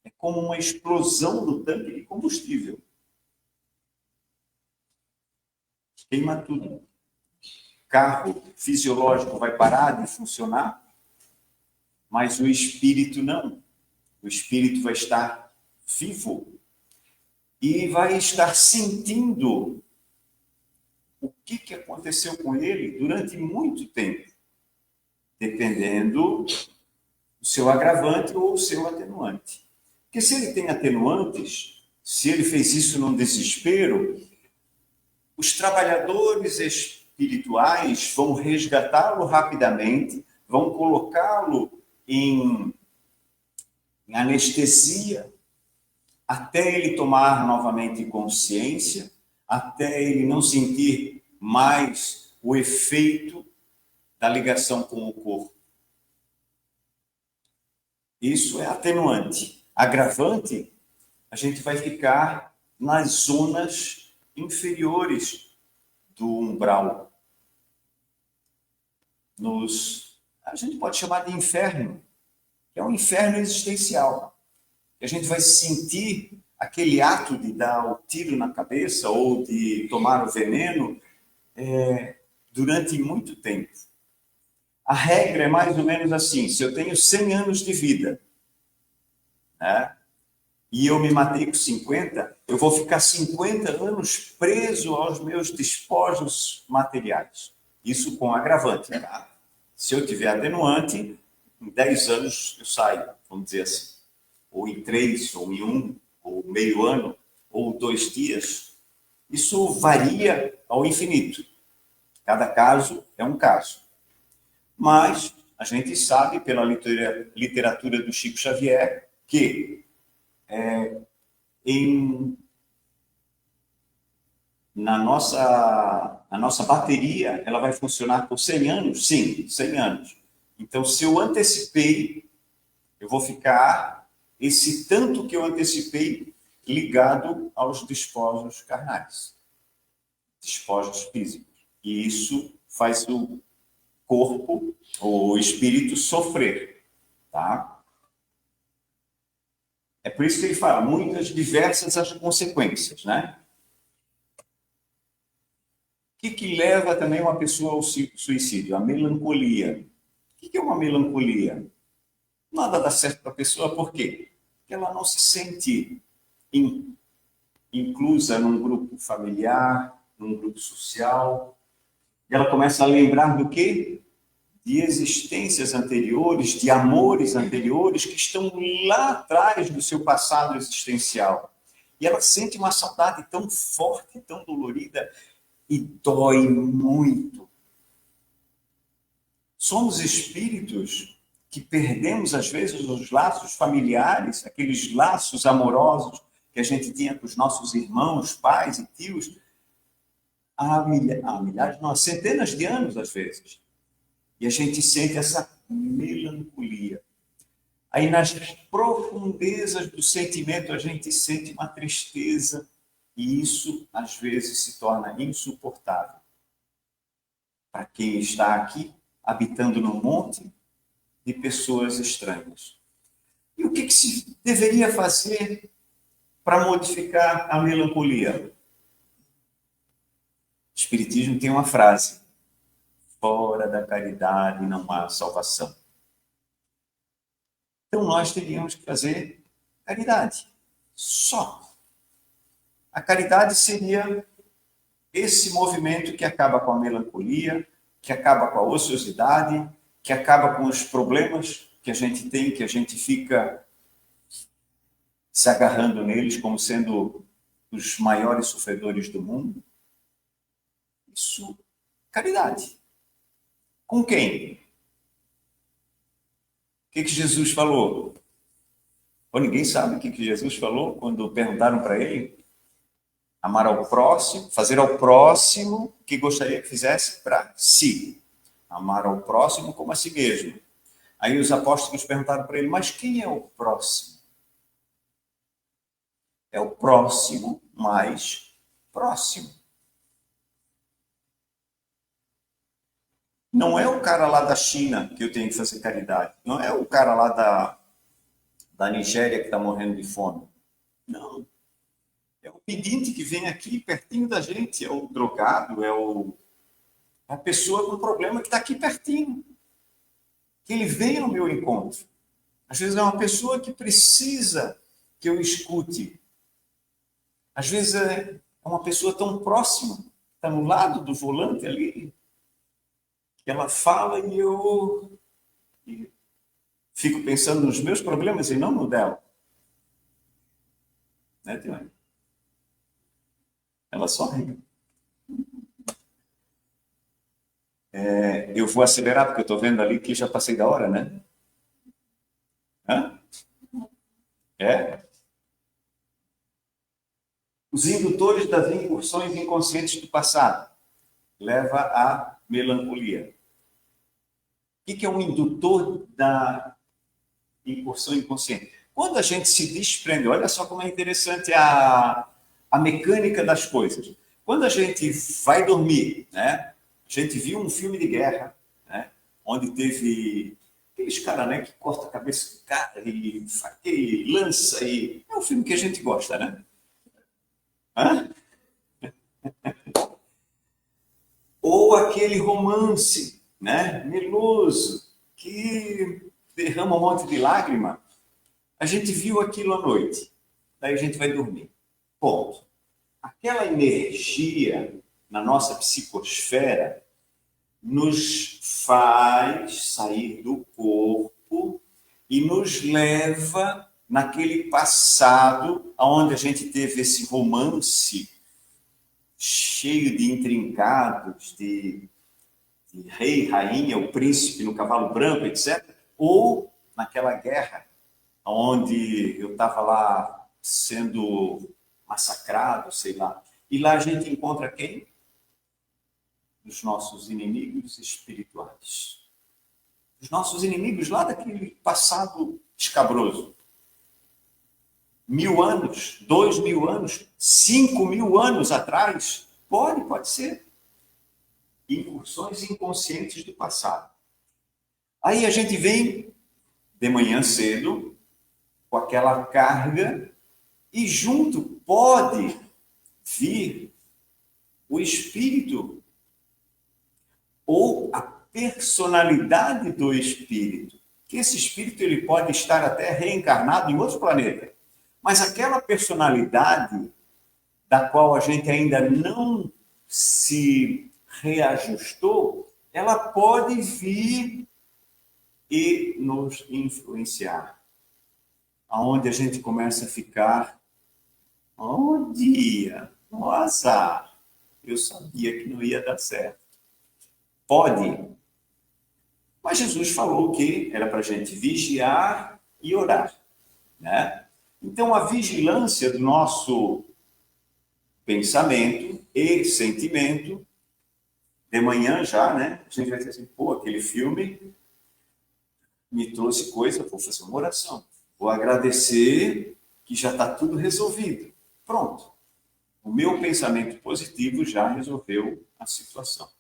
É como uma explosão do tanque de combustível. Queima tudo. O carro fisiológico vai parar de funcionar, mas o espírito não. O espírito vai estar vivo e vai estar sentindo o que aconteceu com ele durante muito tempo, dependendo do seu agravante ou o seu atenuante. Porque se ele tem atenuantes, se ele fez isso num desespero, os trabalhadores espirituais vão resgatá-lo rapidamente, vão colocá-lo em anestesia, até ele tomar novamente consciência, até ele não sentir mais o efeito da ligação com o corpo. Isso é atenuante. Agravante, a gente vai ficar nas zonas inferiores do umbral. A gente pode chamar de inferno, que é um inferno existencial. A gente vai sentir aquele ato de dar o tiro na cabeça ou de tomar o veneno durante muito tempo. A regra é mais ou menos assim: se eu tenho 100 anos de vida, né, e eu me matei com 50, eu vou ficar 50 anos preso aos meus despojos materiais. Isso com agravante. Tá? Se eu tiver atenuante, em 10 anos eu saio, vamos dizer assim. Ou em 3, ou em 1, ou meio ano, ou 2 dias. Isso varia ao infinito. Cada caso é um caso. Mas a gente sabe, pela literatura do Chico Xavier, que a nossa bateria ela vai funcionar por 100 anos? Sim, 100 anos. Então, se eu antecipei, eu vou ficar esse tanto que eu antecipei ligado aos despojos carnais, despojos físicos. E isso faz o corpo, o espírito sofrer, tá? É por isso que ele fala, muitas diversas as consequências, né? O que leva também uma pessoa ao suicídio? A melancolia. O que é uma melancolia? Nada dá certo para a pessoa, por quê? Porque ela não se sente inclusa num grupo familiar, num grupo social. E ela começa a lembrar do quê? De existências anteriores, de amores anteriores que estão lá atrás do seu passado existencial. E ela sente uma saudade tão forte, tão dolorida, e dói muito. Somos espíritos que perdemos, às vezes, os laços familiares, aqueles laços amorosos que a gente tinha com os nossos irmãos, pais e tios, há milhares, não, há centenas de anos, às vezes. E a gente sente essa melancolia. Aí, nas profundezas do sentimento, a gente sente uma tristeza, e isso, às vezes, se torna insuportável. Para quem está aqui, habitando num monte de pessoas estranhas. E o que se deveria fazer para modificar a melancolia? O Espiritismo tem uma frase: fora da caridade não há salvação. Então nós teríamos que fazer caridade. Só. A caridade seria esse movimento que acaba com a melancolia, que acaba com a ociosidade, que acaba com os problemas que a gente tem, que a gente fica se agarrando neles como sendo os maiores sofredores do mundo. Isso, caridade. Com quem? O que Jesus falou? Ou ninguém sabe o que Jesus falou quando perguntaram para ele? Amar ao próximo, fazer ao próximo o que gostaria que fizesse para si. Amar ao próximo como a si mesmo. Aí os apóstolos perguntaram para ele, mas quem é o próximo? É o próximo mais próximo. Não é o cara lá da China que eu tenho que fazer caridade. Não é o cara lá da Nigéria que está morrendo de fome. Não. É o pedinte que vem aqui pertinho da gente. É o drogado, é a pessoa com problema que está aqui pertinho. Que ele venha ao meu encontro. Às vezes é uma pessoa que precisa que eu escute. Às vezes é uma pessoa tão próxima, está no lado do volante ali, que ela fala e eu fico pensando nos meus problemas e não no dela. Né, Tiane? Ela sorri. Eu vou acelerar, porque eu estou vendo ali que já passei da hora, né? Hã? Os indutores das incursões inconscientes do passado leva à melancolia. O que é um indutor da incursão inconsciente? Quando a gente se desprende, olha só como é interessante a mecânica das coisas. Quando a gente vai dormir, né? A gente viu um filme de guerra, né? Onde teve aqueles caras, né, que cortam a cabeça do cara e faqueia e lança. É um filme que a gente gosta, né? Hã? Ou aquele romance, né, meloso, que derrama um monte de lágrima. A gente viu aquilo à noite, daí a gente vai dormir. Ponto. Aquela energia na nossa psicosfera nos faz sair do corpo e nos leva naquele passado onde a gente teve esse romance cheio de intrincados, de rei, rainha, o príncipe no cavalo branco, etc. Ou naquela guerra onde eu estava lá sendo massacrado, sei lá. E lá a gente encontra quem? Os nossos inimigos espirituais. Os nossos inimigos lá daquele passado escabroso. 1000 anos, 2000 anos, 5000 anos atrás, pode ser. Incursões inconscientes do passado. Aí a gente vem de manhã cedo, com aquela carga, e junto pode vir o espírito ou a personalidade do espírito. Que esse espírito ele pode estar até reencarnado em outro planeta. Mas aquela personalidade da qual a gente ainda não se reajustou, ela pode vir e nos influenciar. Aonde a gente começa a ficar, oh dia, oh azar, eu sabia que não ia dar certo. Pode. Mas Jesus falou que era para a gente vigiar e orar, né? Então, a vigilância do nosso pensamento e sentimento, de manhã já, né? A gente vai dizer assim, pô, aquele filme me trouxe coisa, vou fazer uma oração. Vou agradecer que já está tudo resolvido. Pronto. O meu pensamento positivo já resolveu a situação.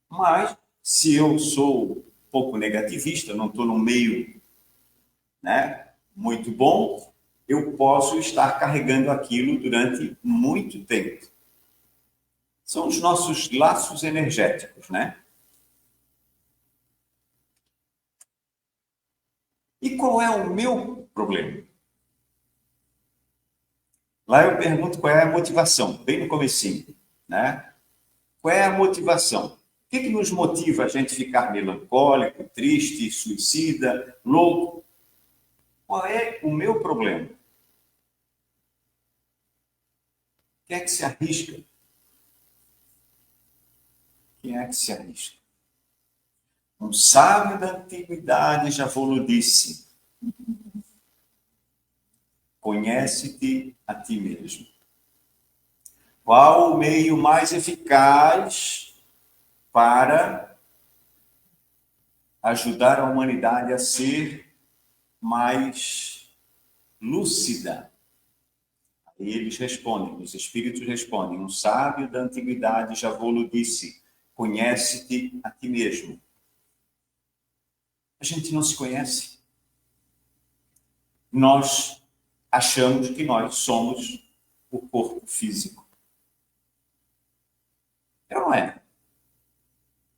Mas, se eu sou um pouco negativista, não estou no meio, né, muito bom, eu posso estar carregando aquilo durante muito tempo. São os nossos laços energéticos, né? E qual é o meu problema? Lá eu pergunto qual é a motivação, bem no comecinho, né? Qual é a motivação? O que nos motiva a gente ficar melancólico, triste, suicida, louco? Qual é o meu problema? Quem é que se arrisca? Quem é que se arrisca? Um sábio da antiguidade já vos disse: conhece-te a ti mesmo. Qual o meio mais eficaz para ajudar a humanidade a ser mais lúcida? E eles respondem, os espíritos respondem: um sábio da antiguidade já vos disse: conhece-te a ti mesmo. A gente não se conhece. Nós achamos que nós somos o corpo físico. Não é.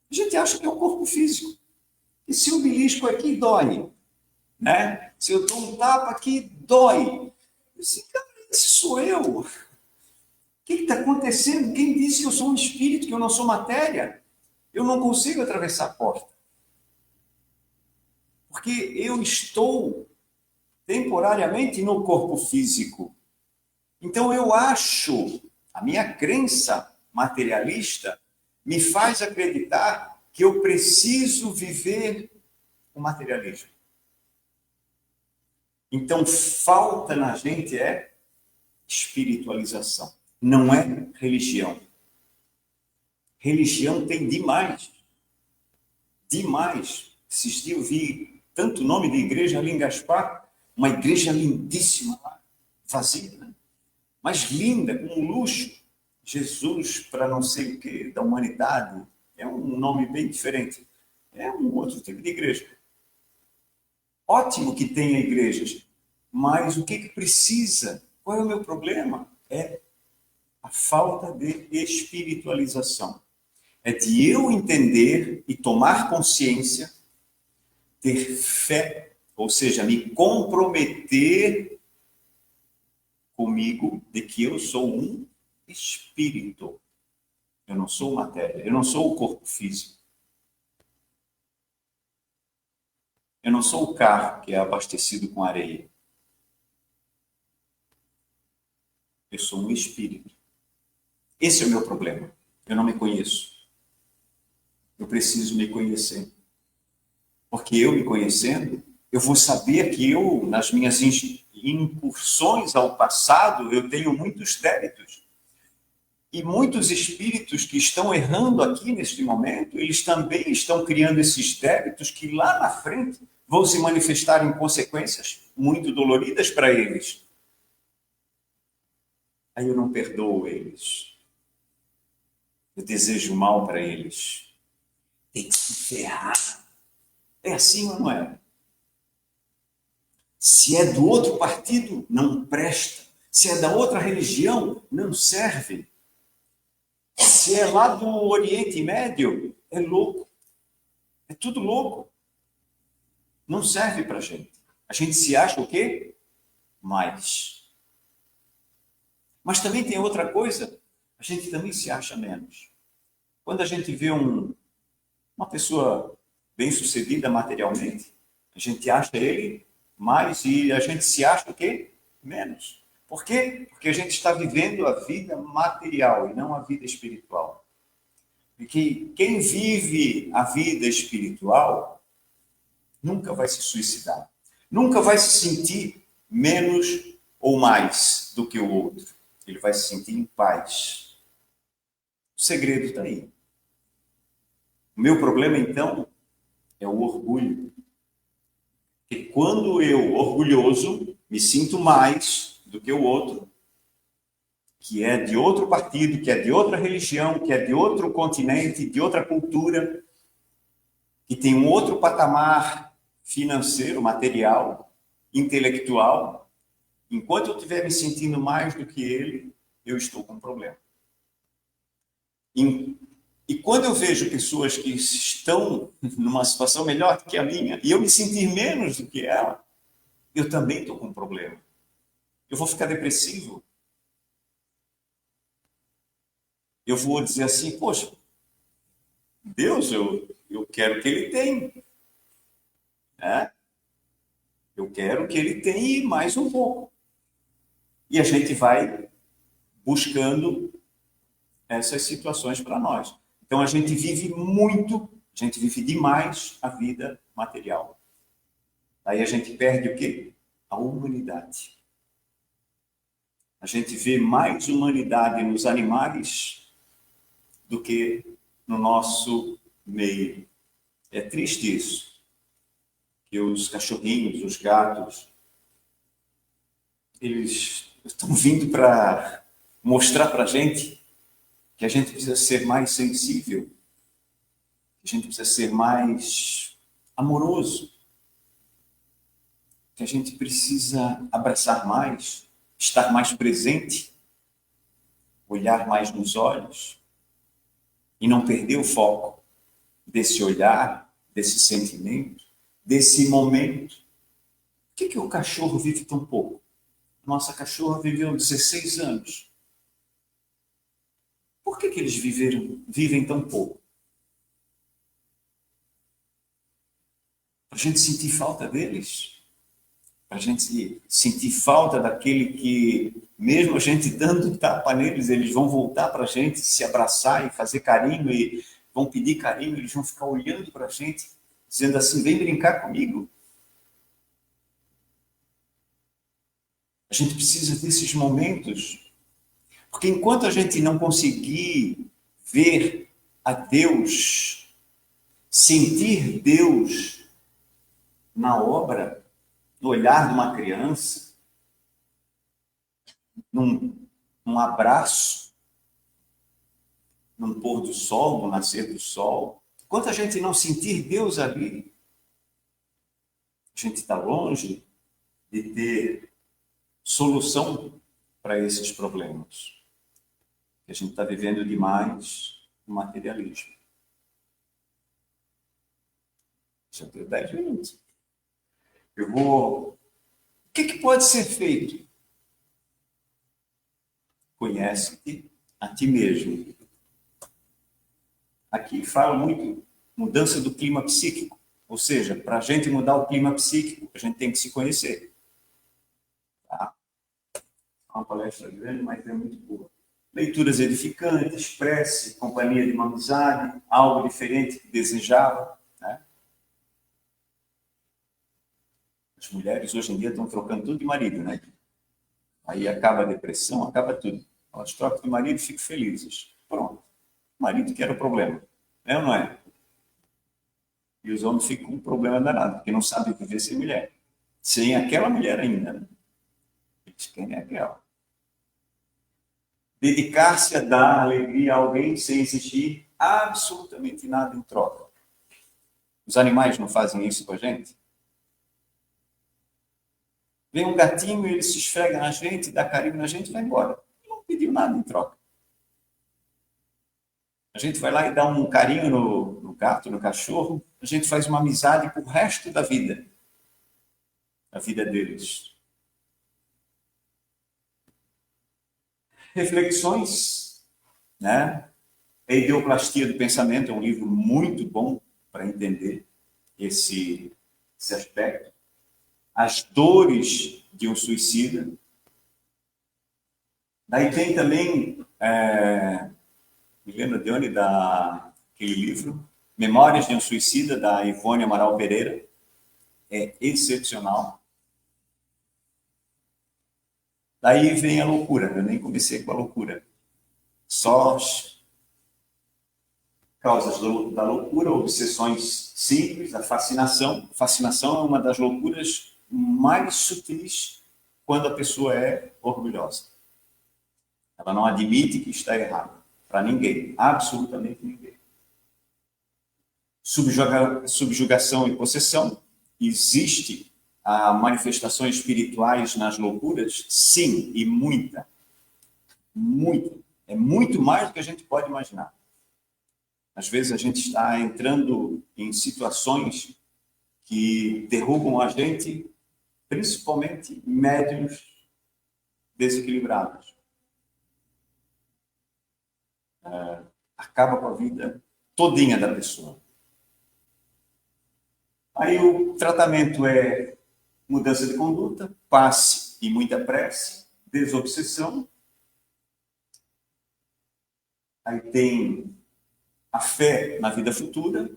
A gente acha que é o corpo físico. E se o belisco aqui dói, né? Se eu dou um tapa aqui, dói. Eu disse, cara, esse sou eu. O que está acontecendo? Quem disse que eu sou um espírito, que eu não sou matéria? Eu não consigo atravessar a porta. Porque eu estou temporariamente no corpo físico. Então eu acho, a minha crença materialista me faz acreditar que eu preciso viver o materialismo. Então falta na gente é espiritualização, não é religião. Religião tem demais. Demais. Esses dias eu vi tanto nome de igreja ali em Gaspar, uma igreja lindíssima lá, vazia, né? Mas linda, com um luxo. Jesus para não sei o que, da humanidade. É um nome bem diferente. É um outro tipo de igreja. Ótimo que tenha igrejas, mas o que precisa? Qual é o meu problema? É a falta de espiritualização. É de eu entender e tomar consciência, ter fé, ou seja, me comprometer comigo de que eu sou um espírito. Eu não sou matéria, eu não sou o corpo físico. Eu não sou o carro que é abastecido com areia. Eu sou um espírito. Esse é o meu problema. Eu não me conheço. Eu preciso me conhecer. Porque eu me conhecendo, eu vou saber que eu, nas minhas incursões ao passado, eu tenho muitos débitos. E muitos espíritos que estão errando aqui neste momento, eles também estão criando esses débitos que lá na frente vão se manifestar em consequências muito doloridas para eles. Aí eu não perdoo eles. Eu desejo mal para eles. Tem que se ferrar. É assim ou não é? Se é do outro partido, não presta. Se é da outra religião, não serve. Se é lá do Oriente Médio, é louco. É tudo louco. Não serve para a gente. A gente se acha o quê? Mais. Mas também tem outra coisa. A gente também se acha menos. Quando a gente vê uma pessoa bem-sucedida materialmente, a gente acha ele mais e a gente se acha o quê? Menos. Por quê? Porque a gente está vivendo a vida material e não a vida espiritual. E que quem vive a vida espiritual nunca vai se suicidar. Nunca vai se sentir menos ou mais do que o outro. Ele vai se sentir em paz. O segredo está aí. O meu problema, então, é o orgulho. Porque quando eu, orgulhoso, me sinto mais do que o outro, que é de outro partido, que é de outra religião, que é de outro continente, de outra cultura, que tem um outro patamar financeiro, material, intelectual, enquanto eu estiver me sentindo mais do que ele, eu estou com um problema. E quando eu vejo pessoas que estão numa situação melhor do que a minha, e eu me sentir menos do que ela, eu também estou com um problema. Eu vou ficar depressivo. Eu vou dizer assim, poxa, Deus, eu quero que ele tenha. Né? Eu quero que ele tenha mais um pouco. E a gente vai buscando essas situações para nós. Então, a gente vive muito, a gente vive demais a vida material. Aí a gente perde o quê? A humanidade. A gente vê mais humanidade nos animais do que no nosso meio. É triste isso. Que os cachorrinhos, os gatos, eles estão vindo para mostrar para a gente que a gente precisa ser mais sensível, que a gente precisa ser mais amoroso, que a gente precisa abraçar mais, estar mais presente, olhar mais nos olhos e não perder o foco desse olhar, desse sentimento, desse momento. Por que o cachorro vive tão pouco? Nossa cachorra viveu 16 anos. Por que eles vivem tão pouco? Para a gente sentir falta deles? Para a gente sentir falta daquele que, mesmo a gente dando tapa neles, eles vão voltar para a gente, se abraçar e fazer carinho, e vão pedir carinho, eles vão ficar olhando para a gente, dizendo assim, vem brincar comigo. A gente precisa desses momentos. Porque enquanto a gente não conseguir ver a Deus, sentir Deus na obra, no olhar de uma criança, num abraço, num pôr do sol, no nascer do sol, enquanto a gente não sentir Deus ali, a gente está longe de ter solução para esses problemas. A gente está vivendo demais o materialismo. Já deu 10 minutos. O que pode ser feito? Conhece-te a ti mesmo. Aqui fala muito mudança do clima psíquico. Ou seja, para a gente mudar o clima psíquico, a gente tem que se conhecer. Tá? É uma palestra grande, mas é muito boa. Leituras edificantes, prece, companhia de uma amizade, algo diferente que desejava. Né? As mulheres hoje em dia estão trocando tudo de marido, né? Aí acaba a depressão, acaba tudo. Elas trocam de marido e ficam felizes. Pronto. O marido que era o problema. É ou não é? E os homens ficam com um problema danado, porque não sabem viver sem mulher. Sem aquela mulher ainda, né? Eles querem aquela. Dedicar-se a dar alegria a alguém sem exigir absolutamente nada em troca. Os animais não fazem isso com a gente? Vem um gatinho, ele se esfrega na gente, dá carinho na gente e vai embora. Não pediu nada em troca. A gente vai lá e dá um carinho no gato, no cachorro, a gente faz uma amizade pro resto da vida. A vida deles. Reflexões, né? A Ideoplastia do Pensamento é um livro muito bom para entender esse aspecto. As dores de um suicida. Daí tem também, me lembro de onde, daquele livro, Memórias de um Suicida, da Ivone Amaral Pereira. É excepcional. Daí vem a loucura, eu nem comecei com a loucura. Só causas da loucura, obsessões simples, a fascinação. Fascinação é uma das loucuras mais sutis quando a pessoa é orgulhosa. Ela não admite que está errada. Para ninguém, absolutamente ninguém. Subjugação e possessão. Existe manifestações espirituais nas loucuras? Sim, e muita. Muito. É muito mais do que a gente pode imaginar. Às vezes a gente está entrando em situações que derrubam a gente, principalmente médiuns desequilibrados. Acaba com a vida todinha da pessoa. Aí o tratamento é mudança de conduta, passe e muita prece, desobsessão. Aí tem a fé na vida futura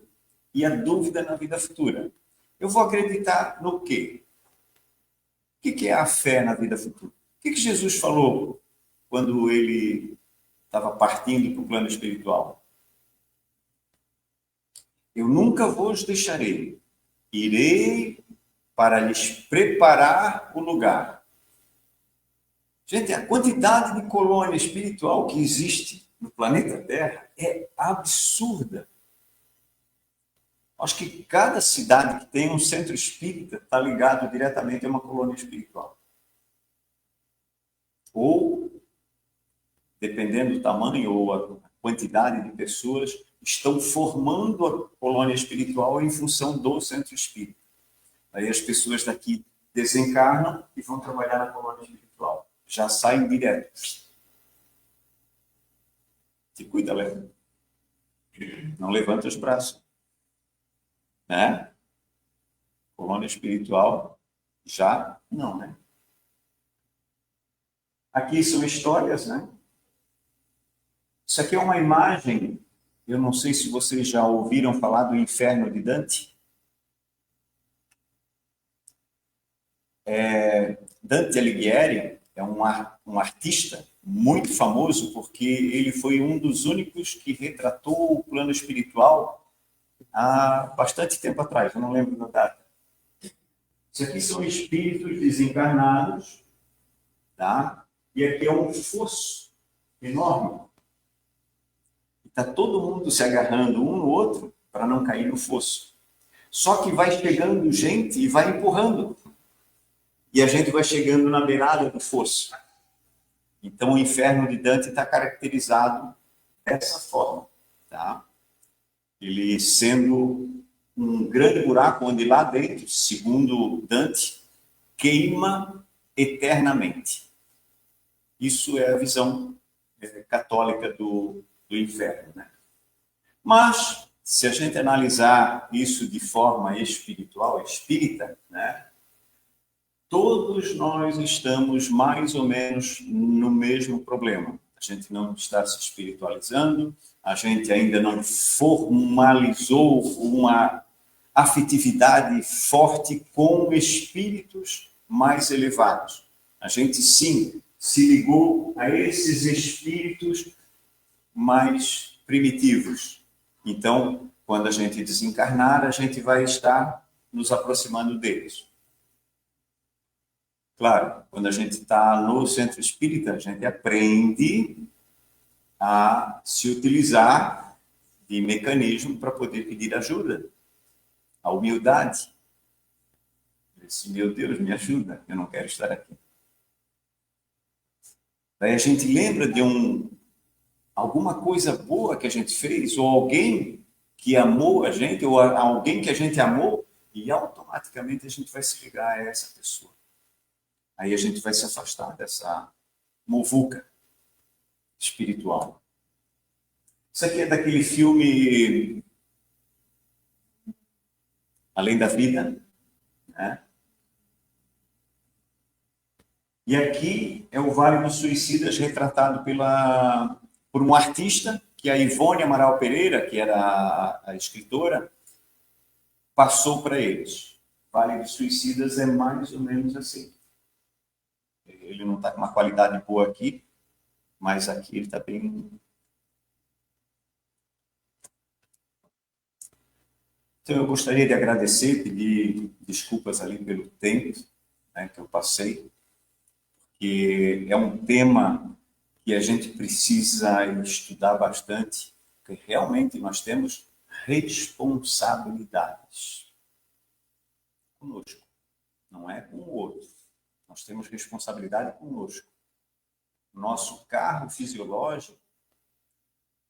e a dúvida na vida futura. Eu vou acreditar no quê? O que é a fé na vida futura? O que Jesus falou quando ele estava partindo para o plano espiritual? Eu nunca vos deixarei. Irei para lhes preparar o lugar. Gente, a quantidade de colônia espiritual que existe no planeta Terra é absurda. Acho que cada cidade que tem um centro espírita está ligado diretamente a uma colônia espiritual. Ou, dependendo do tamanho ou a quantidade de pessoas, estão formando a colônia espiritual em função do centro espírita. Aí as pessoas daqui desencarnam e vão trabalhar na colônia espiritual. Já saem direto. Se cuida, Léo. Não levanta os braços. Né? Colônia espiritual, já não, né? Aqui são histórias, né? Isso aqui é uma imagem, eu não sei se vocês já ouviram falar do Inferno de Dante. Dante Alighieri é um artista muito famoso porque ele foi um dos únicos que retratou o plano espiritual há bastante tempo atrás, eu não lembro da data. Isso aqui são espíritos desencarnados, tá? E aqui é um fosso enorme. Está todo mundo se agarrando um no outro para não cair no fosso. Só que vai chegando gente e vai empurrando. E a gente vai chegando na beirada do fosso. Então o Inferno de Dante está caracterizado dessa forma, tá? Ele sendo um grande buraco onde lá dentro, segundo Dante, queima eternamente. Isso é a visão católica do inferno, né? Mas, se a gente analisar isso de forma espiritual, espírita, né? Todos nós estamos mais ou menos no mesmo problema. A gente não está se espiritualizando, a gente ainda não formalizou afetividade forte com espíritos mais elevados. A gente, sim, se ligou a esses espíritos mais primitivos. Então, quando a gente desencarnar, a gente vai estar nos aproximando deles. Claro, quando a gente está no centro espírita, a gente aprende a se utilizar de mecanismo para poder pedir ajuda. A humildade. Disse, meu Deus, me ajuda, eu não quero estar aqui. Daí a gente lembra de alguma coisa boa que a gente fez, ou alguém que amou a gente, ou alguém que a gente amou, e automaticamente a gente vai se ligar a essa pessoa. Aí a gente vai se afastar dessa muvuca espiritual. Isso aqui é daquele filme Além da Vida, né? E aqui é o Vale dos Suicidas retratado por um artista, que é a Ivone Amaral Pereira, que era a escritora, passou para eles. Vale dos Suicidas é mais ou menos assim. Ele não está com uma qualidade boa aqui, mas aqui ele está bem... Então, eu gostaria de agradecer, pedir desculpas ali pelo tempo, né, que eu passei, que é um tema que a gente precisa estudar bastante, porque realmente nós temos responsabilidades conosco, não é com o outro. Nós temos responsabilidade conosco. O nosso carro fisiológico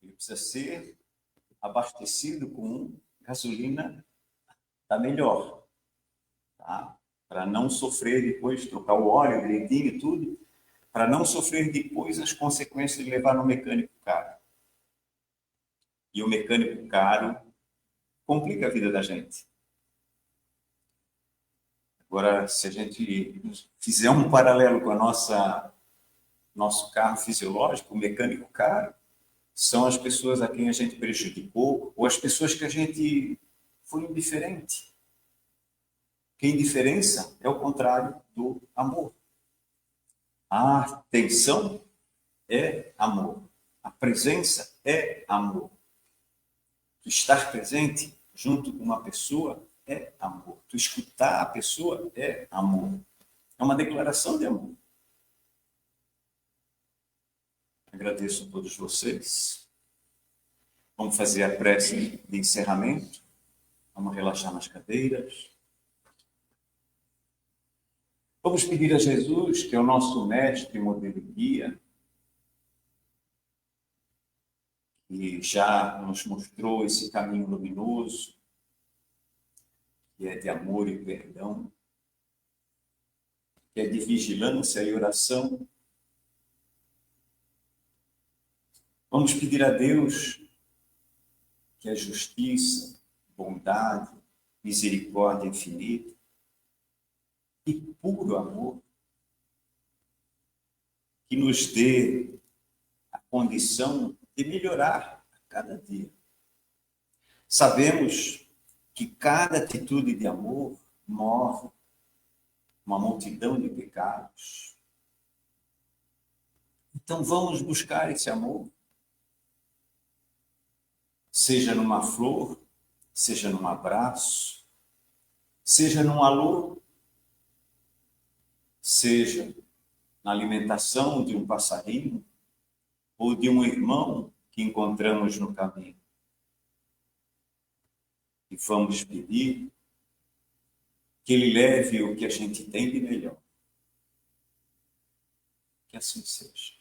ele precisa ser abastecido com gasolina da melhor, tá? Para não sofrer depois, trocar o óleo direitinho e tudo, para não sofrer depois as consequências de levar no mecânico caro. E o mecânico caro complica a vida da gente. Agora, se a gente fizer um paralelo com nosso carro fisiológico, o mecânico caro, são as pessoas a quem a gente prejudicou ou as pessoas que a gente foi indiferente. Porque indiferença é o contrário do amor. A atenção é amor. A presença é amor. Tu estar presente junto com uma pessoa é amor. Tu escutar a pessoa é amor. É uma declaração de amor. Agradeço a todos vocês. Vamos fazer a prece de encerramento. Vamos relaxar nas cadeiras. Vamos pedir a Jesus, que é o nosso mestre, modelo e guia, que já nos mostrou esse caminho luminoso, que é de amor e perdão, que é de vigilância e oração. Vamos pedir a Deus que a justiça, bondade, misericórdia infinita e puro amor, que nos dê a condição de melhorar a cada dia. Sabemos que cada atitude de amor move uma multidão de pecados. Então vamos buscar esse amor, seja numa flor, seja num abraço, seja num alô, seja na alimentação de um passarinho ou de um irmão que encontramos no caminho. E vamos pedir que ele leve o que a gente tem de melhor. Que assim seja.